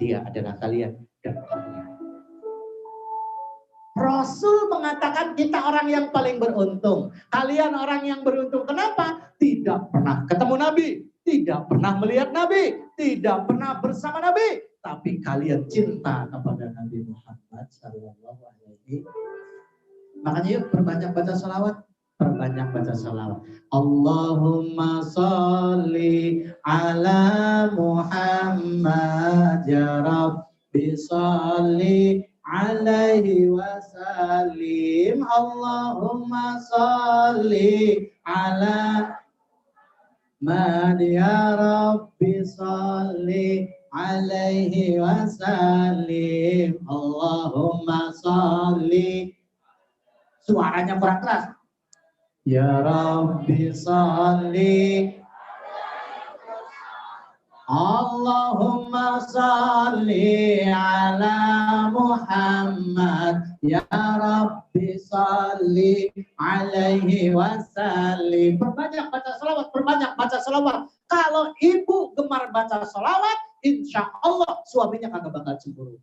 dia adalah kalian dan kalian. Rasul mengatakan kita orang yang paling beruntung. Kalian orang yang beruntung. Kenapa? Tidak pernah ketemu Nabi. Tidak pernah melihat Nabi. Tidak pernah bersama Nabi. Tapi kalian cinta kepada Nabi Muhammad SAW. Makanya yuk perbanyak baca salawat. Perbanyak baca salawat. Allahumma salli ala Muhammad ya Rabbi salli alaihi wasallim. Allahumma salli ala man ya Rabbi salli alaihi wasallim. Allahumma salli. Suaranya kurang keras. Ya Rabbi salli. Allahumma salli ala Muhammad ya Rabbi salli alaihi wasallim. Perbanyak baca salawat, perbanyak baca salawat. Kalau ibu gemar baca salawat, insya Allah suaminya kagak bakal cemburu.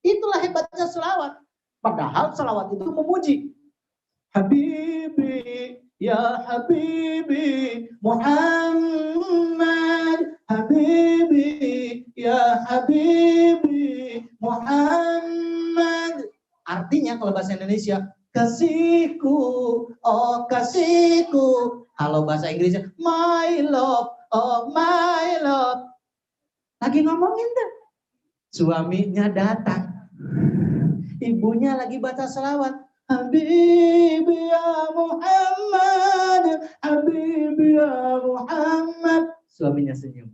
Itulah hebatnya salawat. Padahal salawat itu memuji. Habibi, ya Habibi, Muhammad. Habibi, ya Habibi, Muhammad. Artinya kalau bahasa Indonesia, kasihku, oh kasihku. Kalau bahasa Inggrisnya, my love, oh my love. Lagi ngomongin tuh. Suaminya datang. Ibunya lagi baca selawat. Habibi ya Muhammad, Habibi ya Muhammad. Suaminya senyum.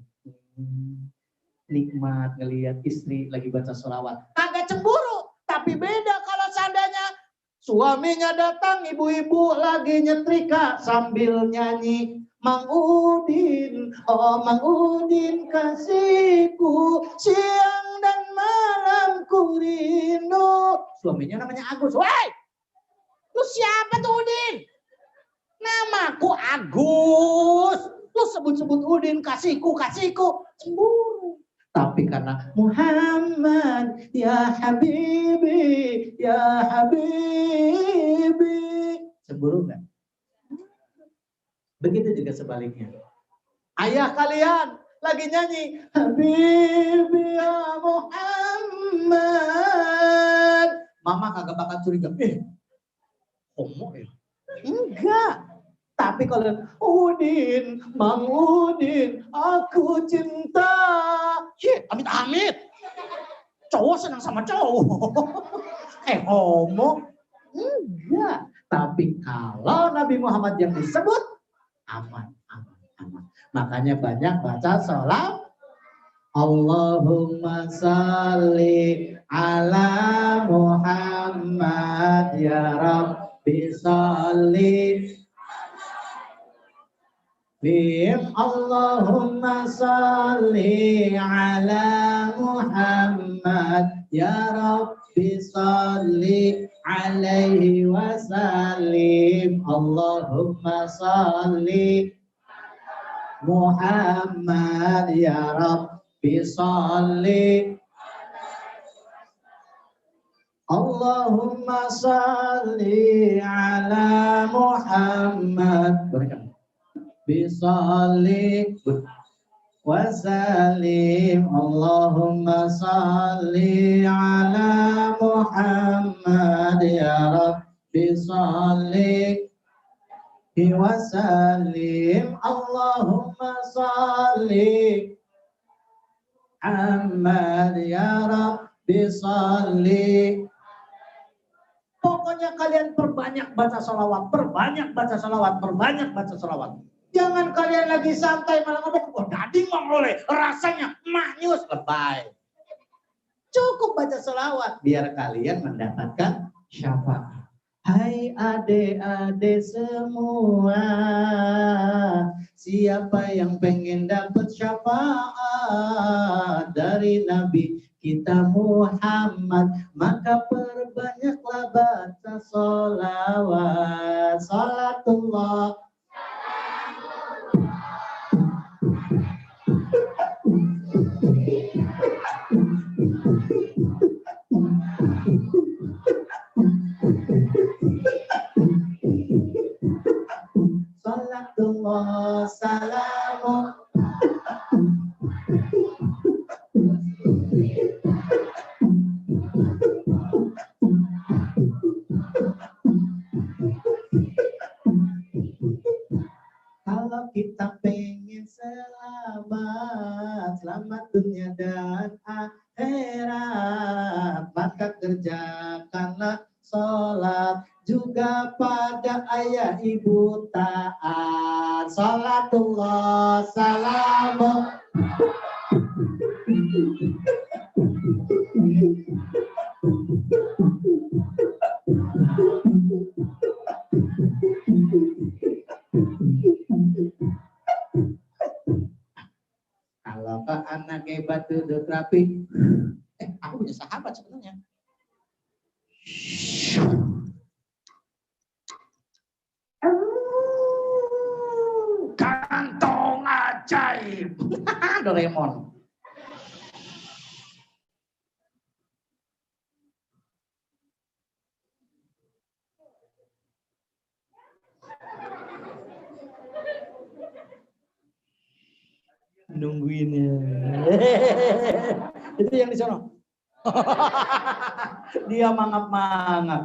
Nikmat ngelihat istri lagi baca selawat. Agak cemburu, tapi beda kalau seandainya suaminya datang, ibu-ibu lagi nyetrika sambil nyanyi. Mang Udin, oh Mang Udin kasihku, siang dan malam ku rindu. Suaminya namanya Agus. Woi, lu siapa tuh Udin? Namaku Agus. Lu sebut-sebut Udin, kasihku, kasihku. Cemburu. Tapi karena Muhammad, ya Habibi, ya Habibi. Cemburu enggak? Begitu juga sebaliknya. Ayah kalian lagi nyanyi. Habibi ya Muhammad. Mama kagak bakal curiga. Homo ya? Enggak. Tapi kalau Udin, Mang Udin, aku cinta. Amit-amit. Cowok senang sama cowok. Homo? Enggak. Tapi kalau Nabi Muhammad yang disebut, aman, aman, aman. Makanya banyak baca salam. Allahumma salli ala Muhammad ya Rabbi salli. Allahumma salli ala Muhammad ya Rabbi salli alaihi wasallim. Allahumma salli Muhammad ya Rabbi salli. Allahumma salli ala Muhammad. bisalli wa sallim. Allahumma salli ala Muhammad ya Rabbi salli wa sallim. Allahumma salli Muhammad ya Rabbi salli. Pokoknya kalian perbanyak baca salawat, perbanyak baca salawat, perbanyak baca salawat. Jangan kalian lagi santai malah ngomong, oh dadi mau oleh, rasanya manyus, lebay. Cukup baca salawat, biar kalian mendapatkan syafaat. Hai adik-adik semua, siapa yang pengen dapat syafaat dari Nabi kita Muhammad, maka perbanyaklah baca sholawat. Salatullah salatullah salamu. Kalau kita pengen selamat, selamat dunia dan akhirat, maka kerjakanlah sholat juga pada ayah ibu taat. Salatullah salamu. Kalau ke anak hebat duduk rapi. Aku punya sahabat sebenarnya. Kantong ajaib. Doraemon. Nungguinnya. Itu yang di sana. Dia mangap-mangap.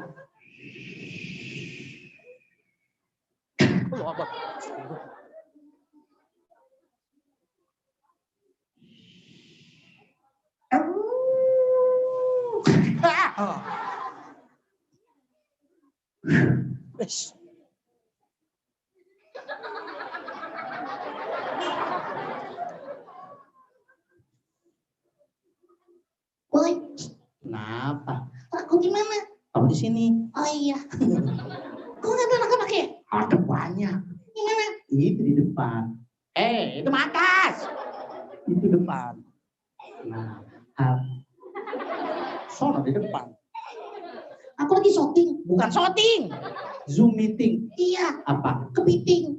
Boy, Kenapa? aku di mana? Kamu di sini. Oh iya. Kok nggak ada anak-anak ya? Ada banyak. Di mana? Itu di depan. Itu atas. Itu depan. Nah, sono di depan. Aku lagi syuting. Bukan shooting. Zoom meeting. Iya, Apa? kepiting.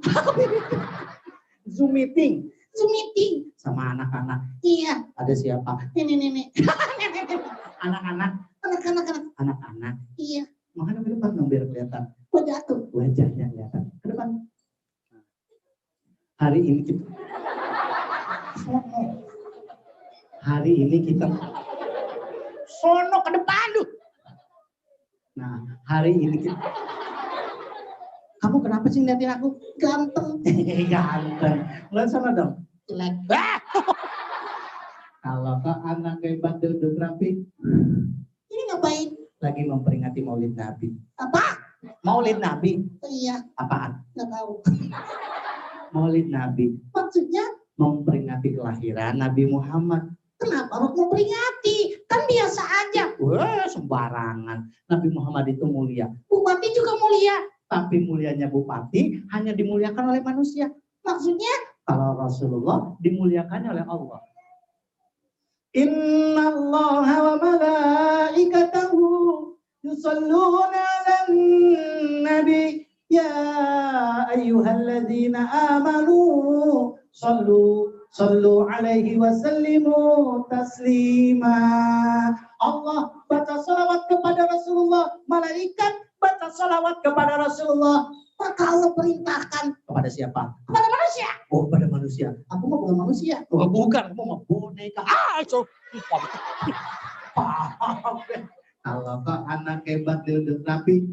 Zoom meeting. Zoom meeting. Sama anak-anak. Iya, Ada siapa? nenek-nenek. Anak-anak. Anak-anak. Anak-anak. Iya, Makanya ke depan dong biar kelihatan. wajah aku. Wajahnya kelihatan. Ke depan. Hari ini kita. Hari ini kita. Sono ke depan tuh. Nah, hari ini kita. Kamu kenapa sih ngeliatin aku? Ganteng. Ganteng. Lihat sana dong. Jelek. Kalau ke anak hebat duduk rapi, Ini ngapain? lagi memperingati Maulid Nabi. Apa? Maulid Nabi, Iya, apaan? nggak tahu. Maulid Nabi Maksudnya, memperingati kelahiran Nabi Muhammad. kenapa harus memperingati? Kan biasa aja. Wah, sembarangan. Nabi Muhammad itu mulia. Bupati juga mulia. Tapi mulianya bupati hanya dimuliakan oleh manusia. Maksudnya, Kalau Rasulullah dimuliakan oleh Allah. Inna Allah wa malaikatahu yusalluna 'alan nabi ya ayyuhalladzina amanu sallu alaihi wa sallimu taslima. Allah baca salawat kepada Rasulullah, malaikat baca salawat kepada Rasulullah. maka Allah perintahkan Kepada siapa? kepada manusia. manusia. Oh, pada manusia. Aku mah bukan manusia. Oh, bukan. Aku mah boneka. Paham. Kalau kau anak hebat duduk rapi,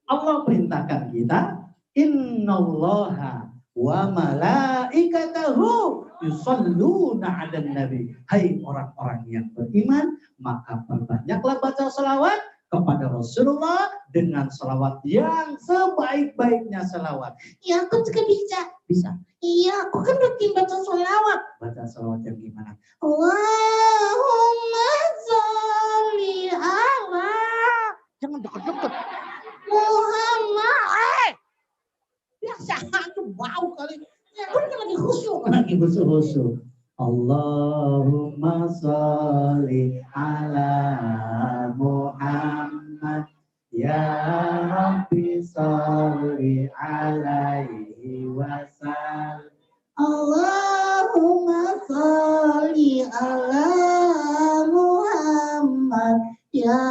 Allah perintahkan kita, innallaha wa malaikatahu yusholluna 'alan nabi. Hai orang-orang yang beriman, maka perbanyaklah baca selawat kepada Rasulullah dengan selawat yang sebaik-baiknya selawat. Ya, aku juga bisa. Bisa. Iya, aku kan rutin baca selawat. Baca selawat yang gimana? Allahumma sholli ala. Jangan deket-deket. Muhammad. Biasa aja bau kali. Ya, aku kan lagi khusyuk. Lagi khusyuk. Allahumma sholli ala Muhammad. Ya Rabbi sholli alaihi wasallam. Allahumma sholli ala Muhammad. Ya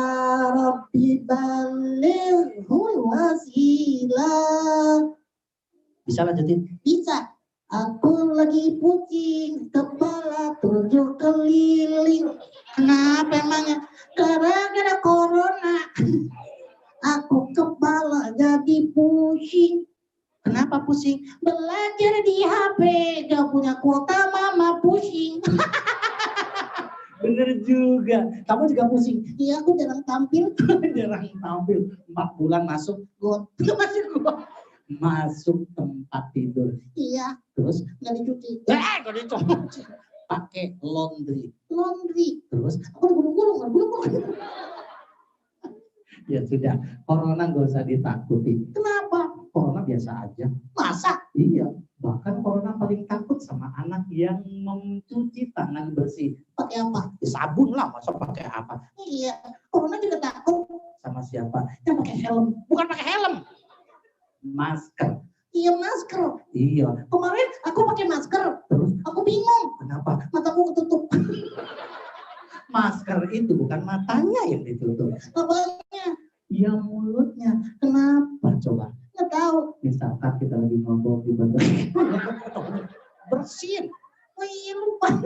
Rabbi balighul wasilah. Bisa lanjutin? Bisa. Aku lagi pusing, kepala 7 keliling. Kenapa emangnya? Gara-gara corona. Aku kepala jadi pusing. Kenapa pusing? Belajar di HP, gak punya kuota, mama pusing. Bener juga. Kamu juga pusing. Iya, aku jarang tampil. Jarang tampil. 4 bulan masuk got. Masuk tempat tidur. Iya. Terus nggak dicuci. Nggak dicuci. Pakai laundry. Terus aku gulung-gulung. Ya sudah. Corona nggak usah ditakuti. Kenapa? Corona biasa aja. Masa? Iya. Bahkan corona paling takut sama anak yang mencuci tangan bersih. Pakai apa? Ya, sabun lah, masa pakai apa? Iya, corona juga takut. Sama siapa? Yang pakai helm. Bukan pakai helm. Masker. Iya, masker. Iya. Kemarin aku pakai masker. Terus? Aku bingung. Kenapa? Mataku ketutup. Masker itu bukan matanya yang ditutup. Apanya? Ya mulutnya. Kenapa coba? Nggak tahu. Misalkan kita lagi ngobrol di bandara. Bersin. Oh iya, lupa.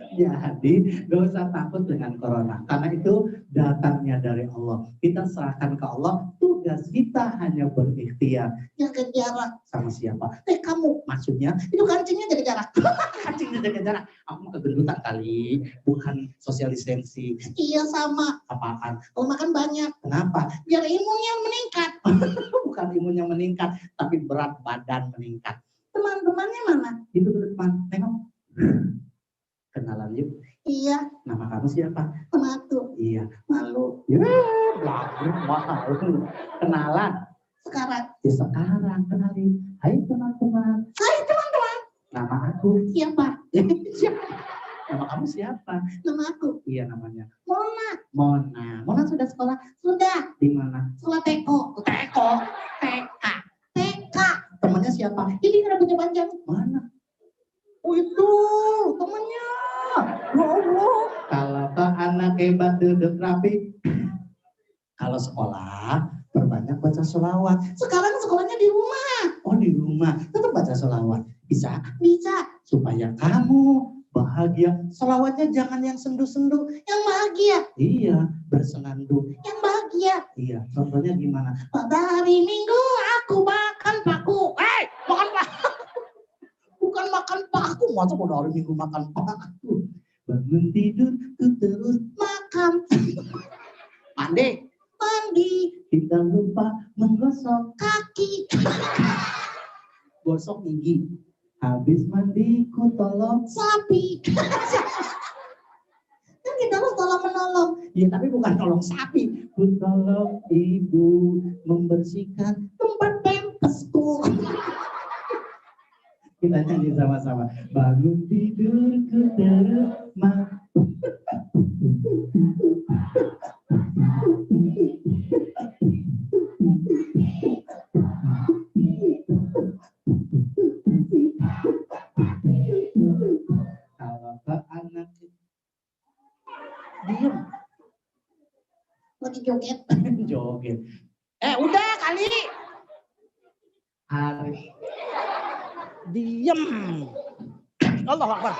Jadi gak usah takut dengan corona. Karena itu datangnya dari Allah. Kita serahkan ke Allah. Tugas kita hanya berikhtiar. Jaga jarak. Sama siapa? Kamu. Maksudnya itu kancingnya jaga jarak. Kancingnya jaga jarak. Aku mau kegendutan kali. Bukan social distancing. Iya sama. Apaan? Kalau makan banyak. Kenapa? Biar imunnya meningkat. Bukan imunnya meningkat. Tapi berat badan meningkat. Teman-temannya mana? Itu ke depan. Tengok. Kenalan yuk. Iya. Nama kamu siapa? Penatu. Iya. Malu. Ya, malu. Kenalan. Sekarang. Ya sekarang kenalin. Hai teman-teman. Hai teman-teman. Nama aku siapa? Nama kamu siapa? Nama aku. Iya namanya. Mona. Mona sudah sekolah? Sudah. Di mana? Sekolah Teko. TK. Temannya siapa? Ini rambutnya panjang. Mana? Oh itu temannya. Kalau anak hebat duduk rapi. Kalau sekolah perbanyak baca selawat. Sekarang sekolahnya di rumah. Oh di rumah tetap baca selawat. Bisa? Bisa. Supaya kamu bahagia. Selawatnya jangan yang sendu-sendu. Yang bahagia. Iya bersenandung. Yang bahagia. Iya contohnya gimana? Pada hari Minggu aku makan paku. Makan paku. Bukan makan paku, masa pada hari Minggu makan paku. Bangun tidur, ku terus makan. Mandi. Kita lupa menggosok kaki. Gosok gigi. Habis mandi, ku tolong sapi. Kan kita harus tolong menolong. Ya tapi bukan tolong sapi. Ku tolong ibu membersihkan tempat pempesku. Kita nyanyi sama-sama. Bangun tidur ku terus kalau ke anak diem lagi joget. Joget. Udah kali. Hari. Diem. Allah Akbar.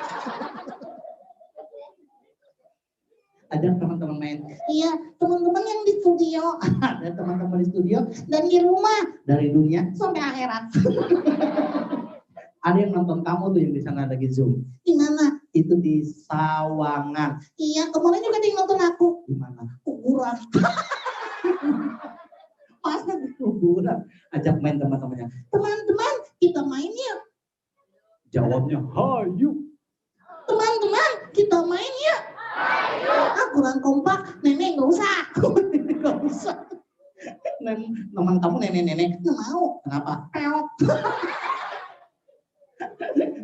Ajak teman-teman main. Iya, teman-teman yang di studio. Ada teman-teman di studio dan di rumah. Dari dunia sampai akhirat. Ada yang nonton kamu tuh yang di sana lagi Zoom. Di mana? Itu di Sawangan. Iya, kemarin juga ada yang nonton aku. Di mana? Kuburan. Masa di kuburan? Ajak main teman-temannya. Teman-teman, kita main yuk. Jawabnya, hayu. Teman-teman, kita main yuk. Kurang kompak, nenek nggak usah. Nggak usah. Teman kamu nenek-nenek nggak mau. Kenapa? Peot.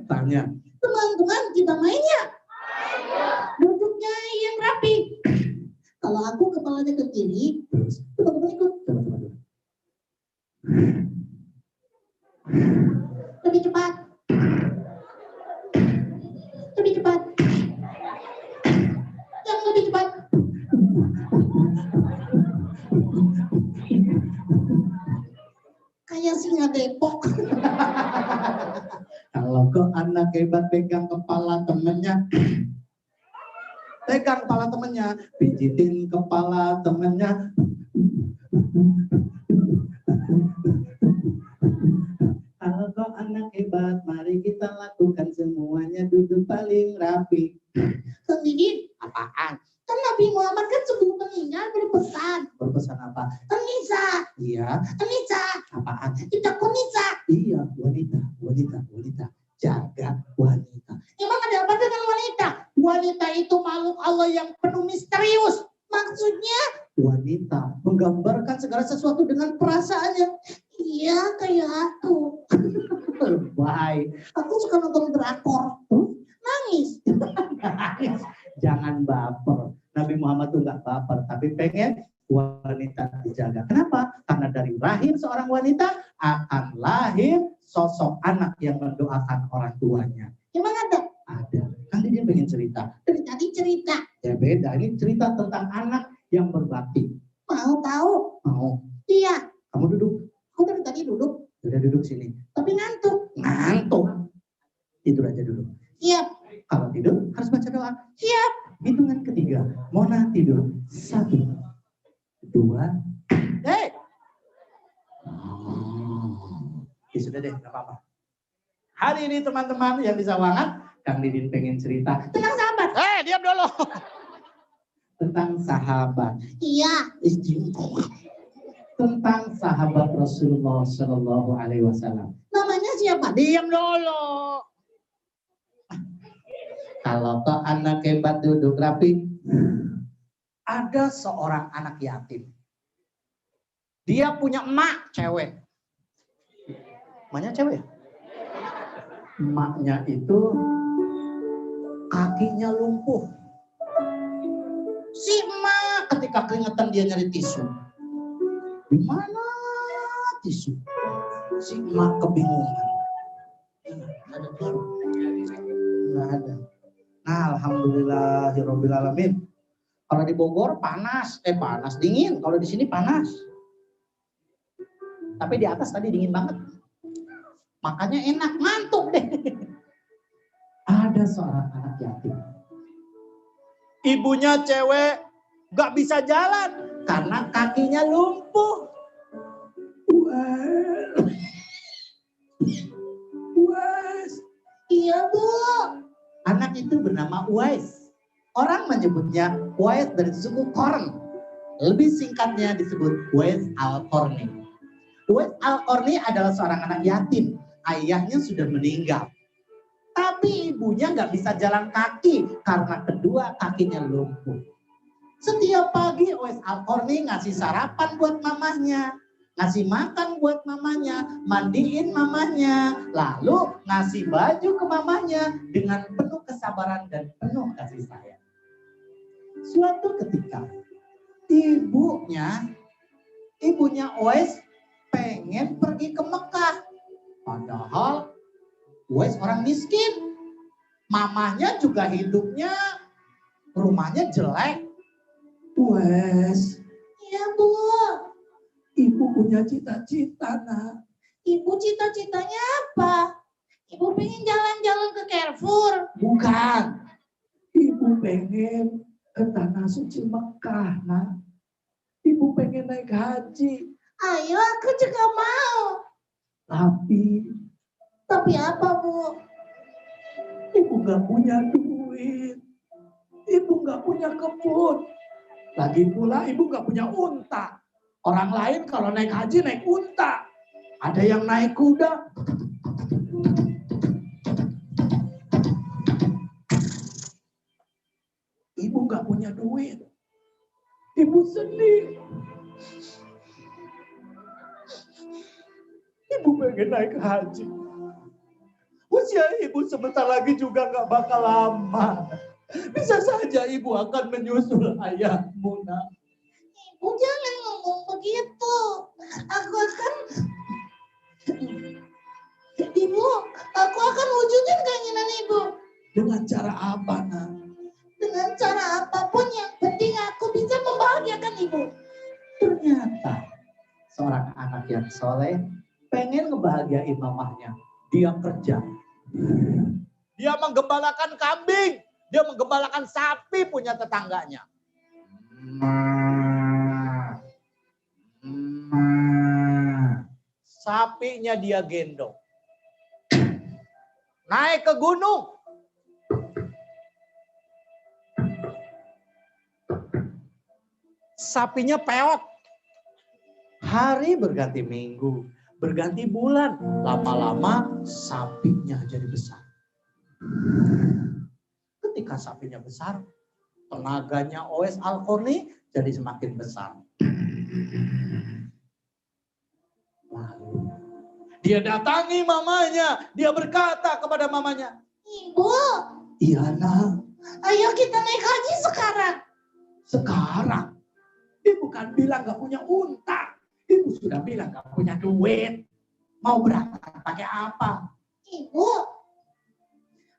Tanya. Teman-teman kita main ya. Duduknya yang rapi. Kalau aku kepalanya ke kiri, terus teman-teman ikut. Lebih cepat. Lebih cepat. Yang lebih cepat. Kayak singa Depok. Kalau kok anak hebat pegang kepala temennya. Pegang kepala temennya. Pijitin kepala temennya. Kalau kau anak hebat, mari kita lakukan semuanya duduk paling rapi. Kang Didin, apaan? Kan Nabi Muhammad kan sebelum meninggal berpesan. Berpesan apa? Anissa. Iya. Anissa. Apaan? Kita Nisa. Iya, wanita. Jaga wanita. Emang ada apa dengan wanita? Wanita itu makhluk Allah yang penuh misterius. Maksudnya? Wanita menggambarkan segala sesuatu dengan perasaannya. Iya, kayak aku. Baik. Aku suka nonton drakor. Nangis. Nangis. Jangan baper. Nabi Muhammad tuh nggak baper, tapi pengen wanita dijaga. Kenapa? Karena dari rahim seorang wanita akan lahir sosok anak yang mendoakan orang tuanya. Emang ada? Ada. Kan dia pengen cerita. Dari tadi cerita. Ya beda. Ini cerita tentang anak yang berbakti. Mau tahu? Mau. Iya. Kamu duduk. Aku dari tadi duduk. Udah duduk sini. Tapi ngantuk. Ngantuk. Tidur aja dulu. Siap. Kalau tidur harus baca doa. Siap. Hitungan ketiga. Mona tidur. 1, 2. Hei. Ya sudah deh, nggak apa-apa. Hari ini teman-teman yang di Sawangan, Kang Didin pengen cerita tentang sahabat. Diam dulu. Tentang sahabat. Iya. Tentang sahabat Rasulullah Shallallahu Alaihi Wasallam. Namanya siapa? Diam dulu. Kalau kau anak hebat duduk rapi. Ada seorang anak yatim. Dia punya emak cewek. Emaknya cewek? Emaknya itu kakinya lumpuh. Si emak ketika keringetan dia nyari tisu. Di mana tisu? Si emak kebingungan. Ada tisu? Nggak ada. Nah, alhamdulillahirobbilalamin. Kalau di Bogor panas dingin. Kalau di sini panas. Tapi di atas tadi dingin banget. Makanya enak, ngantuk deh. Ada seorang anak yatim. Ibunya cewek gak bisa jalan karena kakinya lumpuh. Uwais. Iya Bu. Anak itu bernama Uwais. Orang menyebutnya Uwais dari suku Korn. Lebih singkatnya disebut Uwais Al-Qarni. Uwais Al-Qarni adalah seorang anak yatim. Ayahnya sudah meninggal. Tapi ibunya nggak bisa jalan kaki karena kedua kakinya lumpuh. Setiap pagi Uwais Al-Qarni ngasih sarapan buat mamahnya. Ngasih makan buat mamanya, mandiin mamanya, lalu ngasih baju ke mamanya dengan penuh kesabaran dan penuh kasih sayang. Suatu ketika, ibunya Uwais pengen pergi ke Mekah. Padahal Uwais orang miskin. Mamanya juga hidupnya, rumahnya jelek. Uwais. Iya Bu. Ibu punya cita-cita nak. Ibu cita-citanya apa? Ibu pengen jalan-jalan ke Carrefour. Bukan. Ibu pengen ke tanah suci Mekah, nak. Ibu pengen naik haji. Ayo, aku juga mau. Tapi apa, Bu? ibu nggak punya duit. Ibu nggak punya kebun. Lagi pula ibu nggak punya unta. Orang lain kalau naik haji naik unta. Ada yang naik kuda. Ibu nggak punya duit. Ibu sedih. Ibu pengen naik haji. Usia ibu sebentar lagi juga nggak bakal lama. Bisa saja ibu akan menyusul ayahmu, nak. Ibu jangan ngomong begitu. Aku akan wujudin keinginan ibu. Dengan cara apa, nak? Dengan cara apapun yang penting aku bisa membahagiakan ibu. Ternyata seorang anak yang soleh pengen ngebahagiain mamahnya. Dia kerja. Dia menggembalakan kambing. Dia menggembalakan sapi punya tetangganya. Sapinya dia gendong. Naik ke gunung. Sapinya peot. Hari berganti minggu, berganti bulan. Lama-lama sapinya jadi besar. Ketika sapinya besar, tenaganya Uwais Al-Qarni jadi semakin besar. Lalu dia datangi mamanya, dia berkata kepada mamanya, Ibu, Iya, nak. ayo kita naik haji sekarang. Sekarang. Ibu kan bilang gak punya unta. Ibu sudah bilang gak punya duit. Mau berangkat pakai apa? Ibu,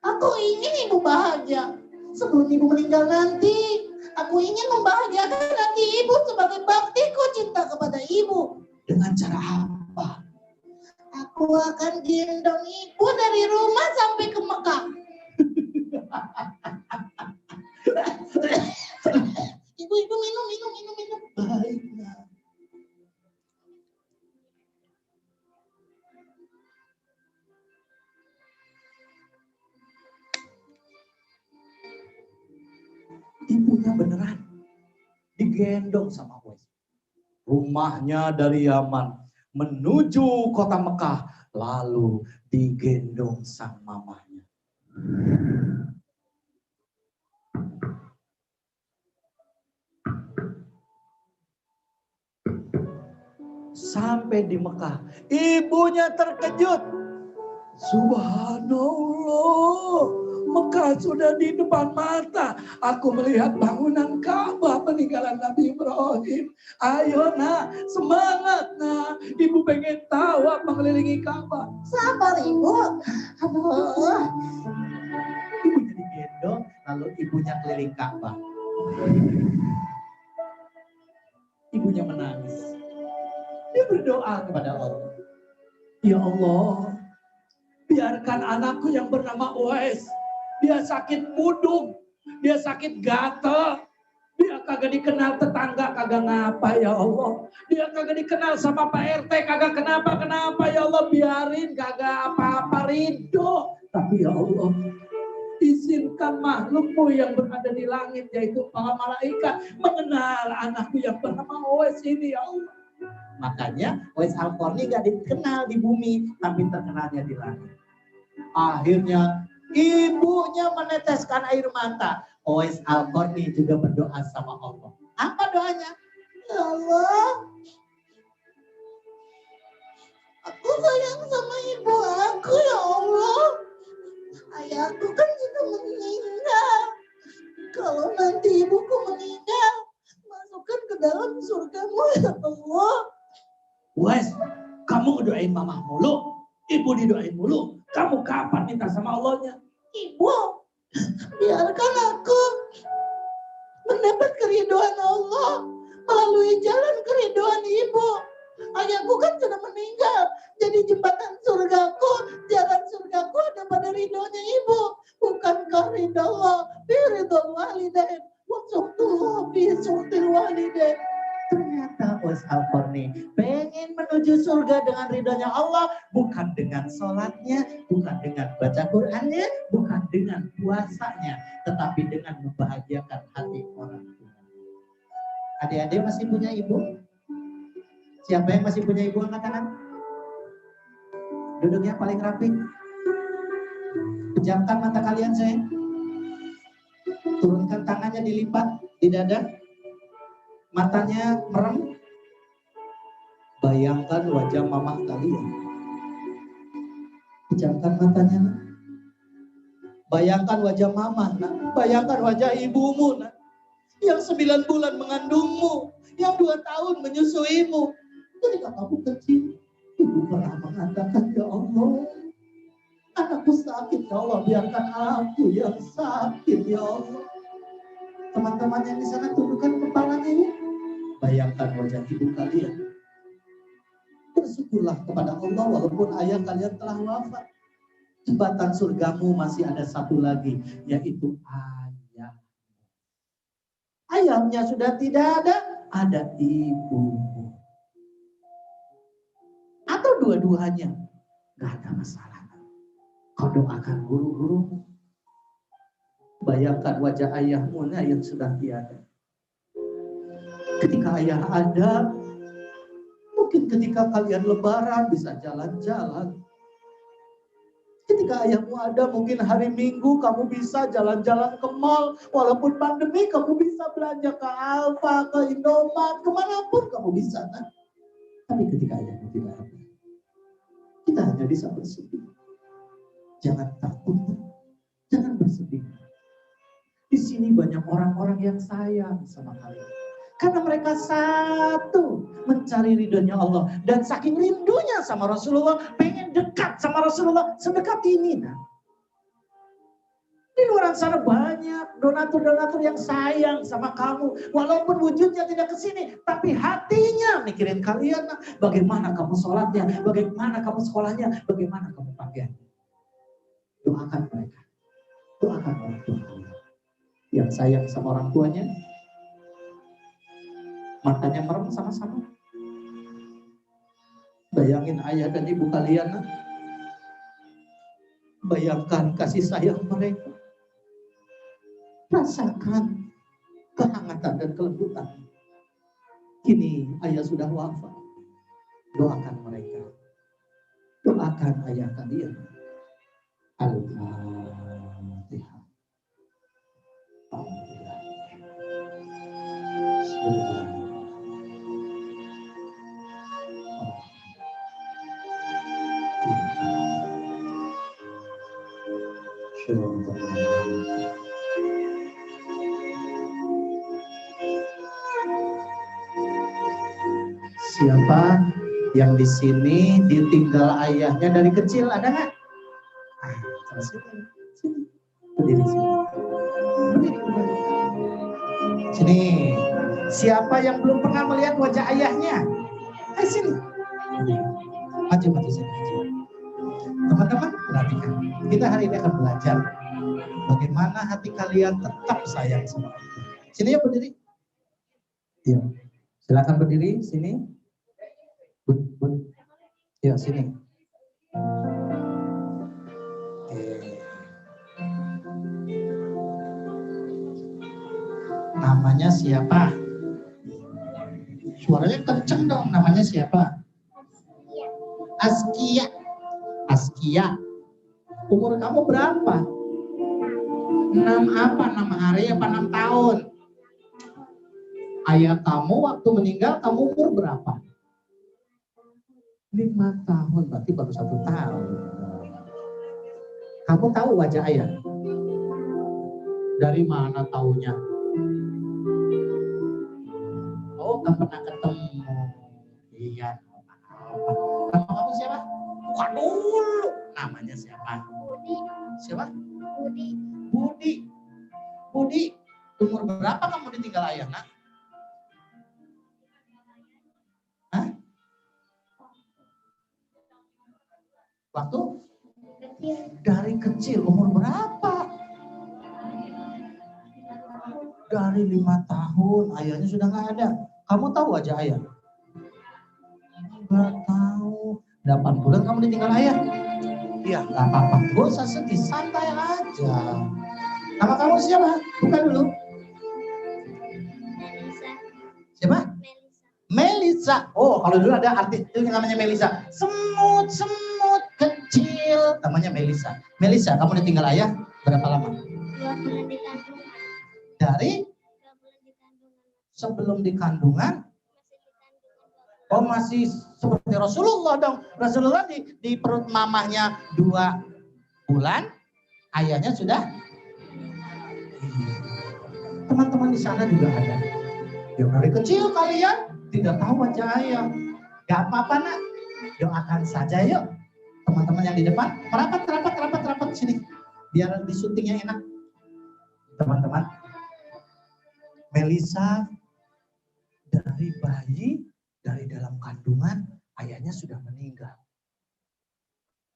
aku ingin ibu bahagia. Sebelum ibu meninggal nanti, aku ingin membahagiakan hati ibu sebagai baktiku cinta kepada ibu. Dengan cara apa? Aku akan gendong ibu dari rumah sampai ke Mekah. Ibu minum. Baik, nak. Ibunya beneran digendong sama Uwais. Rumahnya dari Yaman menuju kota Mekah, lalu digendong sang mamanya. Sampai di Mekah, ibunya terkejut. Subhanallah, Mekah sudah di depan mata. Aku melihat bangunan Ka'bah peninggalan Nabi Ibrahim. Ayo, nak, semangat, nak. Ibu pengen tahu mengelilingi Ka'bah. Sabar ibu. Aduh. Ibunya digendong, lalu ibunya keliling Ka'bah. Ibunya menangis. Dia berdoa kepada Allah. Ya Allah, biarkan anakku yang bernama Uwais, dia sakit mudung, dia sakit gatal, dia kagak dikenal tetangga, kagak ngapa ya Allah. Dia kagak dikenal sama Pak RT, kagak kenapa ya Allah, biarin kagak apa-apa, ridho. Tapi ya Allah, izinkan makhlukmu yang berada di langit, yaitu para malaikat, mengenal anakku yang bernama Uwais ini ya Allah. Makanya Uwais Al-Qarni gak dikenal di bumi, tapi terkenalnya di langit. Akhirnya ibunya meneteskan air mata. Uwais Al-Qarni juga berdoa sama Allah. Apa doanya? Ya Allah, aku sayang sama ibu aku ya Allah. Ayahku kan sudah meninggal. Kalau nanti ibuku meninggal, masukkan ke dalam surgamu ya Allah. Uwais, kamu ngedoain mama mulu, ibu didoain mulu. Kamu kapan minta sama Allahnya? Ibu, biarkan aku mendapat keridhaan Allah melalui jalan keridhaan ibu. Ayahku kan sudah meninggal, jadi menjadi jembatan surgaku. Jalan surgaku ada pada ridhonya ibu. Bukankah ridho Allah biridhol walidain wa suhtullah bi suhtil walidain. Ternyata Uwais Al-Qarni pengen menuju surga dengan ridhonya Allah, bukan dengan sholatnya, bukan dengan baca Qur'annya, bukan dengan puasanya, tetapi dengan membahagiakan hati orang tua. Adik-adik masih punya ibu? Siapa yang masih punya ibu angkat tangan? Duduknya paling rapi. Pejamkan mata kalian sayang. Turunkan tangannya dilipat di dada. Matanya merem. Bayangkan wajah mama kalian. Pejamkan matanya. Nak. Bayangkan wajah mama. Nak. Bayangkan wajah ibumu. Nak. Yang 9 bulan mengandungmu. Yang 2 tahun menyusuimu. Ketika kamu kecil, ibu pernah mengatakan, ya Allah, anakku sakit, ya Allah, biarkan aku yang sakit, ya Allah. Teman-teman yang di sana tundukkan kepalanya ya. Bayangkan wajah ibu kalian. Bersyukurlah kepada Allah walaupun ayah kalian telah wafat. Jembatan surgamu masih ada satu lagi, yaitu ayah. Ayahnya sudah tidak ada ibu. Atau dua-duanya, gak ada masalah. Kau doakan guru-guru. Bayangkan wajah ayahmu yang sudah tiada. Ketika ayah ada, mungkin ketika kalian lebaran bisa jalan-jalan. Ketika ayahmu ada, mungkin hari Minggu kamu bisa jalan-jalan ke mall. Walaupun pandemi, kamu bisa belanja ke Alfa, ke Indomaret, kemanapun kamu bisa. Kan? Tapi ketika ayahmu tidak ada, kita hanya bisa bersedih. Jangan takut, jangan bersedih. Di sini banyak orang-orang yang sayang sama kalian. Karena mereka satu, mencari ridhonya Allah. Dan saking rindunya sama Rasulullah, pengen dekat sama Rasulullah, sedekat ini. Nah. Di luar sana banyak donatur-donatur yang sayang sama kamu. Walaupun wujudnya tidak ke sini, tapi hatinya mikirin kalian. Nah. Bagaimana kamu sholatnya, bagaimana kamu sekolahnya, bagaimana kamu pakaiannya. Doakan mereka. Doakan orang tua kalian. Yang sayang sama orang tuanya, matanya merem sama-sama. Bayangin ayah dan ibu kalian. Bayangkan kasih sayang mereka. Rasakan kehangatan dan kelembutan. Kini ayah sudah wafat. Doakan mereka. Doakan ayah kalian. Al-Fatihah. Siapa yang di sini ditinggal ayahnya dari kecil, ada nggak? Berdiri sini. Sini. Siapa yang belum pernah melihat wajah ayahnya? Sini. Maju sini. Teman-teman, perhatikan. Kita hari ini akan belajar bagaimana hati kalian tetap sayang sama Allah. Sini ya berdiri. Iya. Silakan berdiri sini. Ya sini. Namanya siapa? Suaranya kenceng dong. Namanya siapa? Askia. Askia. Umur kamu berapa? 6 apa? 6 hari apa 6 tahun? Ayah kamu waktu meninggal kamu umur berapa? 5 tahun, berarti baru 1 tahun. Kamu tahu wajah ayah? Dari mana taunya? Oh, gak pernah ketemu. Iya. Nama kamu siapa? Bukan dulu. Namanya siapa? Budi. Siapa? Budi. Budi. Budi. Umur berapa kamu ditinggal ayah, nak? Hah? Waktu dari kecil, umur berapa? Dari 5 tahun, ayahnya sudah nggak ada. Kamu tahu aja ayah? Nggak tahu. 8 bulan kamu ditinggal ayah? Iya, nggak apa-apa. Gak usah sedih, santai aja. Nama kamu siapa? Buka dulu. Siapa? Melisa. Oh, kalau dulu ada arti itu namanya Melisa. Semut kecil. Namanya Melisa. Melisa, kamu ditinggal ayah berapa lama? 2 bulan di kandungan. Dari 2 bulan di kandungan. sebelum di kandungan. Masih di kandungan 2 bulan. Oh, masih seperti Rasulullah dong. Rasulullah di perut mamahnya 2 bulan. Ayahnya sudah. Teman-teman di sana juga ada. Yang dari kecil kalian tidak tahu wajah ayah. Gak apa-apa nak. Doakan saja yuk. Teman-teman yang di depan. Merapat sini. Biar disuntingnya enak. Teman-teman. Melisa dari bayi, dari dalam kandungan, ayahnya sudah meninggal.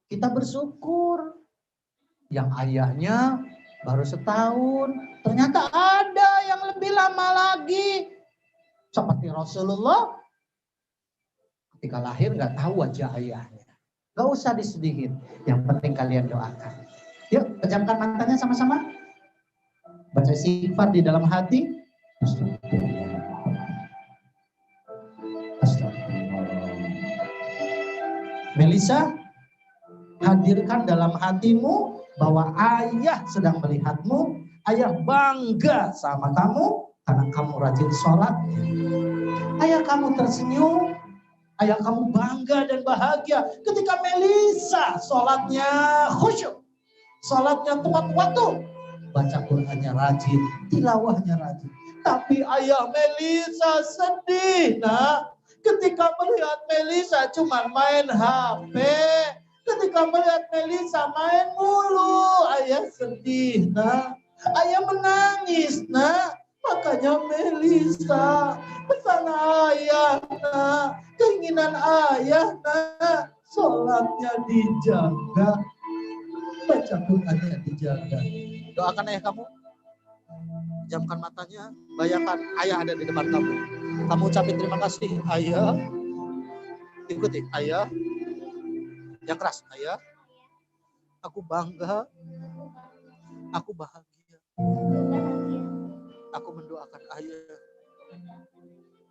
Kita bersyukur. Yang ayahnya baru setahun. Ternyata ada yang lebih lama lagi. Seperti Rasulullah. Ketika lahir nggak tahu wajah ayahnya. Nggak usah disedihin. Yang penting kalian doakan. Yuk, pejamkan matanya sama-sama. Baca istighfar di dalam hati. Melisa, hadirkan dalam hatimu bahwa ayah sedang melihatmu. Ayah bangga sama kamu karena kamu rajin sholat. Ayah kamu tersenyum. Ayah kamu bangga dan bahagia ketika Melisa sholatnya khusyuk. Sholatnya tepat waktu. Baca Qur'annya rajin, tilawahnya rajin. Tapi ayah Melisa sedih, nak. Ketika melihat Melisa cuma main HP. Ketika melihat Melisa main mulu, ayah sedih, nak. Ayah menangis, nak. Makanya Melisa, pesan ayah, nak. Keinginan ayah, nak. Sholatnya dijaga. Baca Qur'annya dijaga. Doakan ayah kamu. Jamkan matanya. Bayangkan ayah ada di depan kamu. Kamu ucapin terima kasih, ayah. Ikuti, ayah. Yang keras, ayah. Aku bangga. Aku bahagia. Aku mendoakan ayah.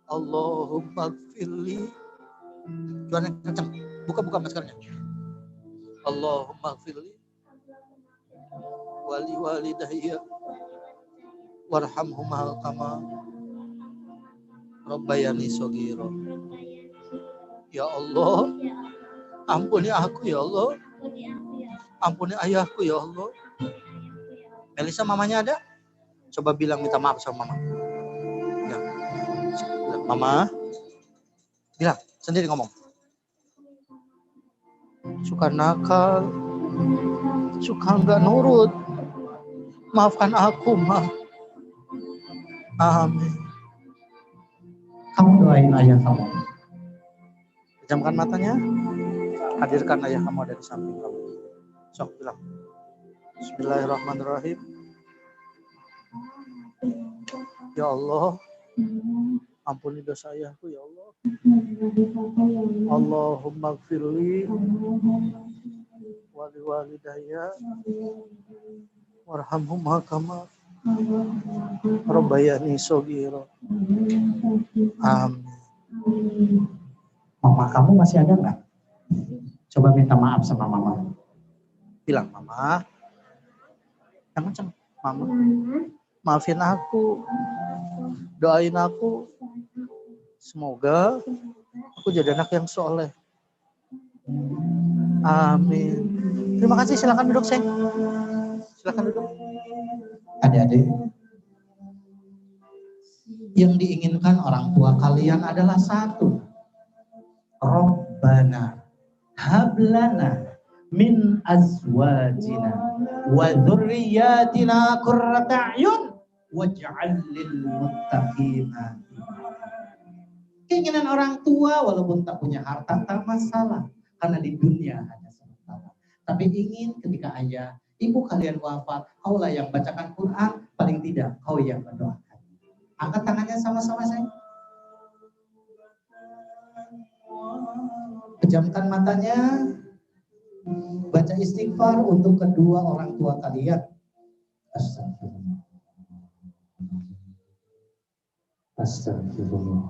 Allahumma gfirli. Jualan yang kencang. Buka maskernya. Allahumma gfirli. Wali walidayya. Warhamhumma kama rabbayani shaghira. Ya Allah, ampuni aku ya Allah. Ampuni ayahku ya Allah. Melisa mamanya ada? Coba bilang minta maaf sama mama. Ya. Mama. Bilang, sendiri ngomong. Suka nakal. Suka enggak nurut. Maafkan aku, Ma. Amin. Kamu doain ayah kamu. Pejamkan matanya. Hadirkan ayah kamu ada di samping kamu. Sok bilang. Bismillahirrahmanirrahim. Ya Allah, ampuni dosa ayahku ya Allah. Allahumma gfirli wali walidayya warhamhumma kama rabbayani shaghira. Amin. Mama kamu masih ada nggak? Coba minta maaf sama mama. Bilang, mama. Jangan cem. Mama. Maafin aku. Doain aku. Semoga aku jadi anak yang soleh. Amin. Terima kasih. Silakan duduk, Seng. Silakan duduk. Adik-adik, yang diinginkan orang tua kalian adalah satu. Rabbana hablana min azwajina wa dzurriyyatina qurrata a'yun waj'al lil muttaqina. Keinginan orang tua walaupun tak punya harta tak masalah, karena di dunia hanya sementara. tapi ingin ketika ayah, ibu kalian wafat, kaulah yang bacakan Quran, paling tidak kau yang mendoakan. Angkat tangannya sama-sama saya. Pejamkan matanya. Baca istighfar untuk kedua orang tua kalian. Astagfirullah. Astagfirullah.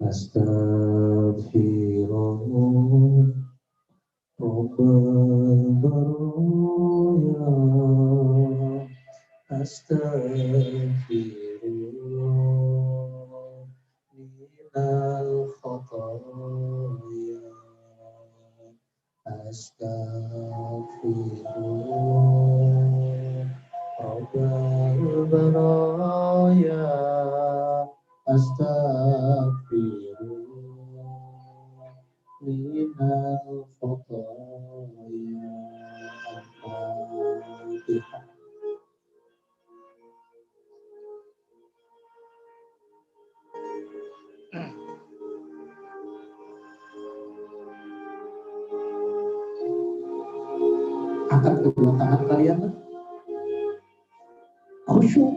Astagfirullah. Rabbana Astagfirullah minal khotoya. Astagfirullah Rabbal baraya. Astagfirullah minal khotoya. Al-Fatihah. Angkat kedua tangan kalian. Khusyuk.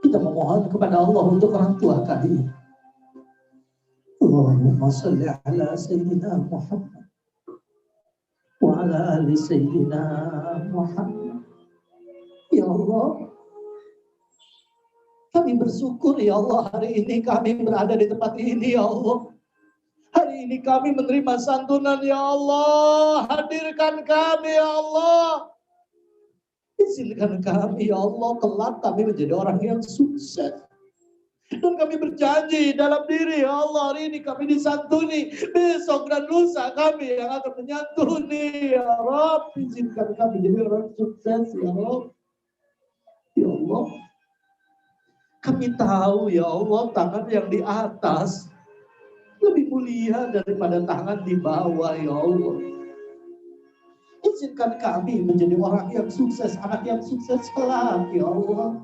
Kita memohon kepada Allah untuk orang tua kalian. Allahumma salli ala Sayyidina Muhammad wa ala ali Sayyidina Muhammad. Ya Allah, kami bersyukur ya Allah, hari ini kami berada di tempat ini ya Allah. Hari ini kami menerima santunan ya Allah. Hadirkan kami ya Allah. Izinkan kami ya Allah, kelak kami menjadi orang yang sukses. Dan kami berjanji dalam diri ya Allah, hari ini kami disantuni, besok dan lusa kami yang akan menyantuni ya Rabb. Izinkan kami jadi orang sukses ya Rabb. Ya Allah, kami tahu ya Allah, tangan yang di atas lebih mulia daripada tangan di bawah ya Allah. Izinkan kami menjadi orang yang sukses, anak yang sukses kelak ya Allah.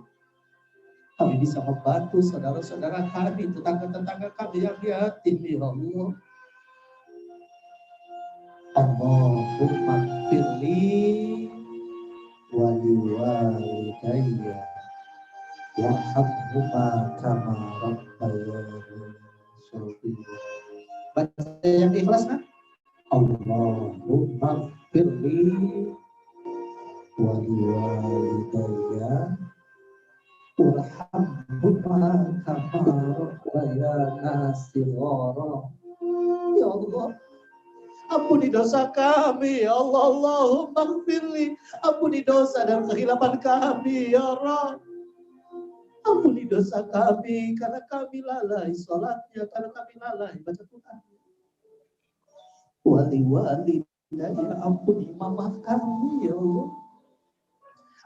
Kami bisa membantu saudara-saudara kami, tetangga-tetangga kami yang yatim ya Allah. Allahumma firli wali walidayya warhamhuma kama rabbayani shaghira. Baca yang ikhlas kan? Allahumma firli wali walidayya warhamhuma kama rabbayana shighara. Ya Allah, ampuni dosa kami ya Allah. Allahumma firli, ampuni dosa dan kehilapan kami ya Rabb. Ampuni dosa kami karena kami lalai sholatnya, karena kami lalai baca Quran. Wali-wali dan ampuni mama kami ya Allah.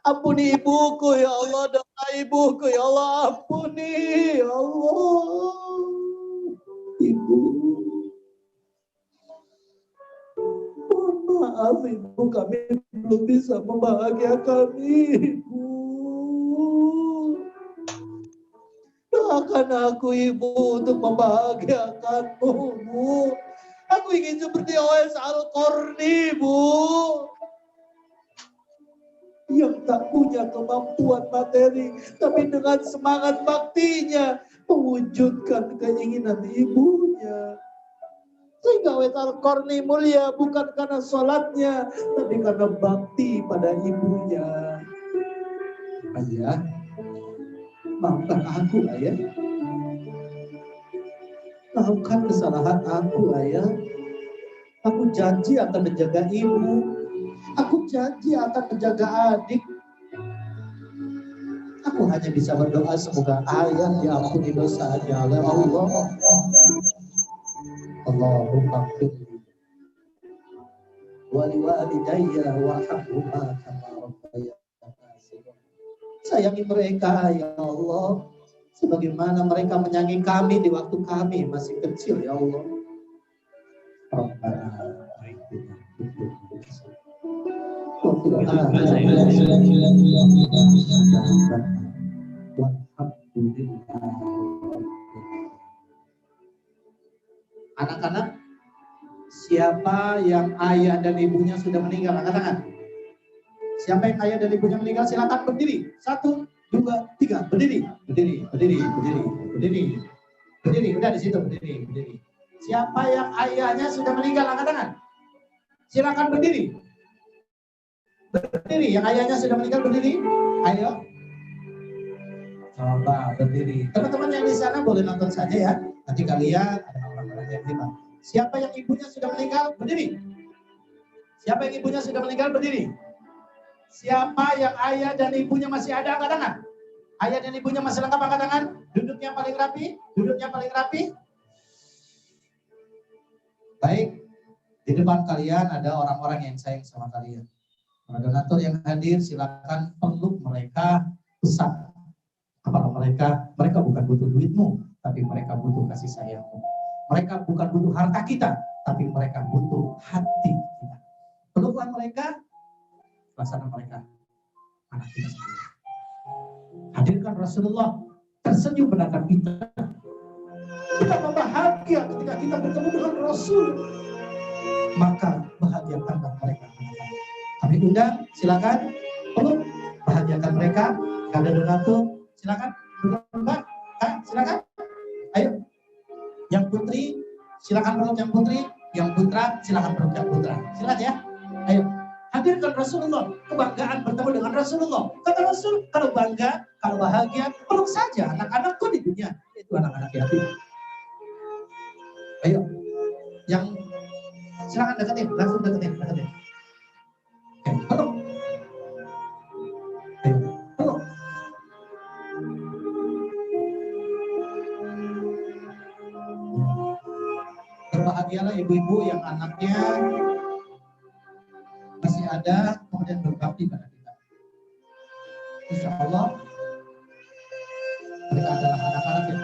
Ampuni ibuku ya Allah, dosa ibuku ya Allah, ampuni ya Allah. Ibu, mohon maaf ibu, kami belum bisa membahagiakan ibu. Doakan aku ibu untuk membahagiakanmu, Bu. Aku ingin seperti Uwais Al-Qarni, Bu. Yang tak punya kemampuan materi, tapi dengan semangat baktinya mewujudkan keinginan ibunya. Sehingga Uwais Al-Qarni mulia bukan karena sholatnya, tapi karena bakti pada ibunya. Ayah, maafkan aku ayah. Maafkan kesalahan aku ayah. Aku janji akan menjaga ibu. Aku janji akan menjaga adik. Aku hanya bisa berdoa semoga ayah diampuni dosanya oleh Allah. Allahumma firli wali walidayya warhamhuma kama rabbayani shaghira. Sayangi mereka ya Allah, sebagaimana mereka menyayangi kami di waktu kami masih kecil ya Allah. Rabbana atina fid dunya hasanah wa fil akhirati hasanah walhamdulillah. Anak-anak, Siapa yang ayah dan ibunya sudah meninggal? Angkat tangan. Siapa yang ayah dan ibunya meninggal? Silakan berdiri. 1, 2, 3. Berdiri. Berdiri. Berdiri. Berdiri. Berdiri. Berdiri. Udah di situ. Berdiri. Berdiri. Siapa yang ayahnya sudah meninggal? Angkat tangan. Silakan berdiri. Berdiri. Yang ayahnya sudah meninggal berdiri. Ayo. Coba berdiri. Teman-teman yang di sana boleh nonton saja ya. Nanti kalian ada orang-orang yang terima. Siapa yang ibunya sudah meninggal? Berdiri. Siapa yang ibunya sudah meninggal? Berdiri. Siapa yang ayah dan ibunya masih ada? Angkat tangan. Ayah dan ibunya masih lengkap? Angkat tangan. Duduknya paling rapi. Duduknya paling rapi. Baik. Di depan kalian ada orang-orang yang sayang sama kalian. Para donatur yang hadir, silakan peluk mereka, pesan kepada mereka bukan butuh duitmu, tapi mereka butuh kasih sayangmu. Mereka bukan butuh harta kita, tapi mereka butuh hati kita. Peluklah mereka, laksana mereka anak kita sendiri. Hadirkan Rasulullah tersenyum menatap kita. Kita bahagia ketika kita bertemu dengan Rasul. Maka bahagiakanlah mereka. Kami undang, silakan peluk, bahagiakan mereka. Ada donatur, silakan. Mbak, silakan. Ayo. Yang putri, silakan peluk yang putri. Yang putra, silakan peluk yang putra. Silakan ya. Ayo. Hadirkan Rasulullah, kebanggaan bertemu dengan Rasulullah. Kata Rasul, kalau bangga, kalau bahagia, peluk saja anak-anakku di dunia. Itu anak-anak yatim. Ayo. Yang silakan deketin, langsung deketin. Oke, peluk. Ayo, peluk. Berbahagialah ibu-ibu yang anaknya masih ada, kemudian berbakti pada kita. Insya Allah, mereka adalah anak-anak yang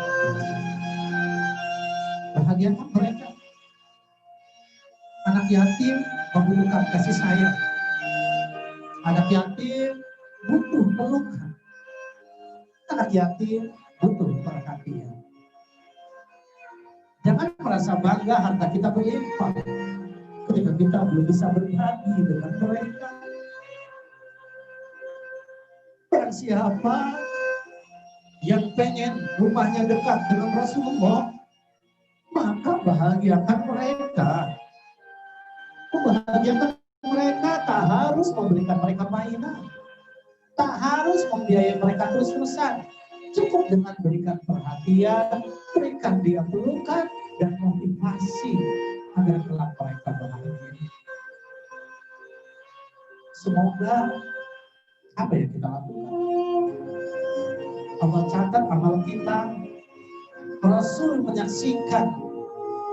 bahagiakan mereka. Anak yatim membutuhkan kasih sayang. Anak yatim butuh pelukan. Anak yatim butuh perhatian. Jangan merasa bangga harta kita berlimpah ketika kita belum bisa berbagi dengan mereka. Barang siapa yang pengen rumahnya dekat dengan Rasulullah, maka bahagiakan mereka. Membahagiakan mereka tak harus memberikan mereka mainan, tak harus membiayai mereka terus-terusan. Cukup dengan berikan perhatian, berikan dia pelukan dan motivasi agar kelak mereka bahagia. Semoga apa yang kita lakukan, Allah catat amal kita. Rasul menyaksikan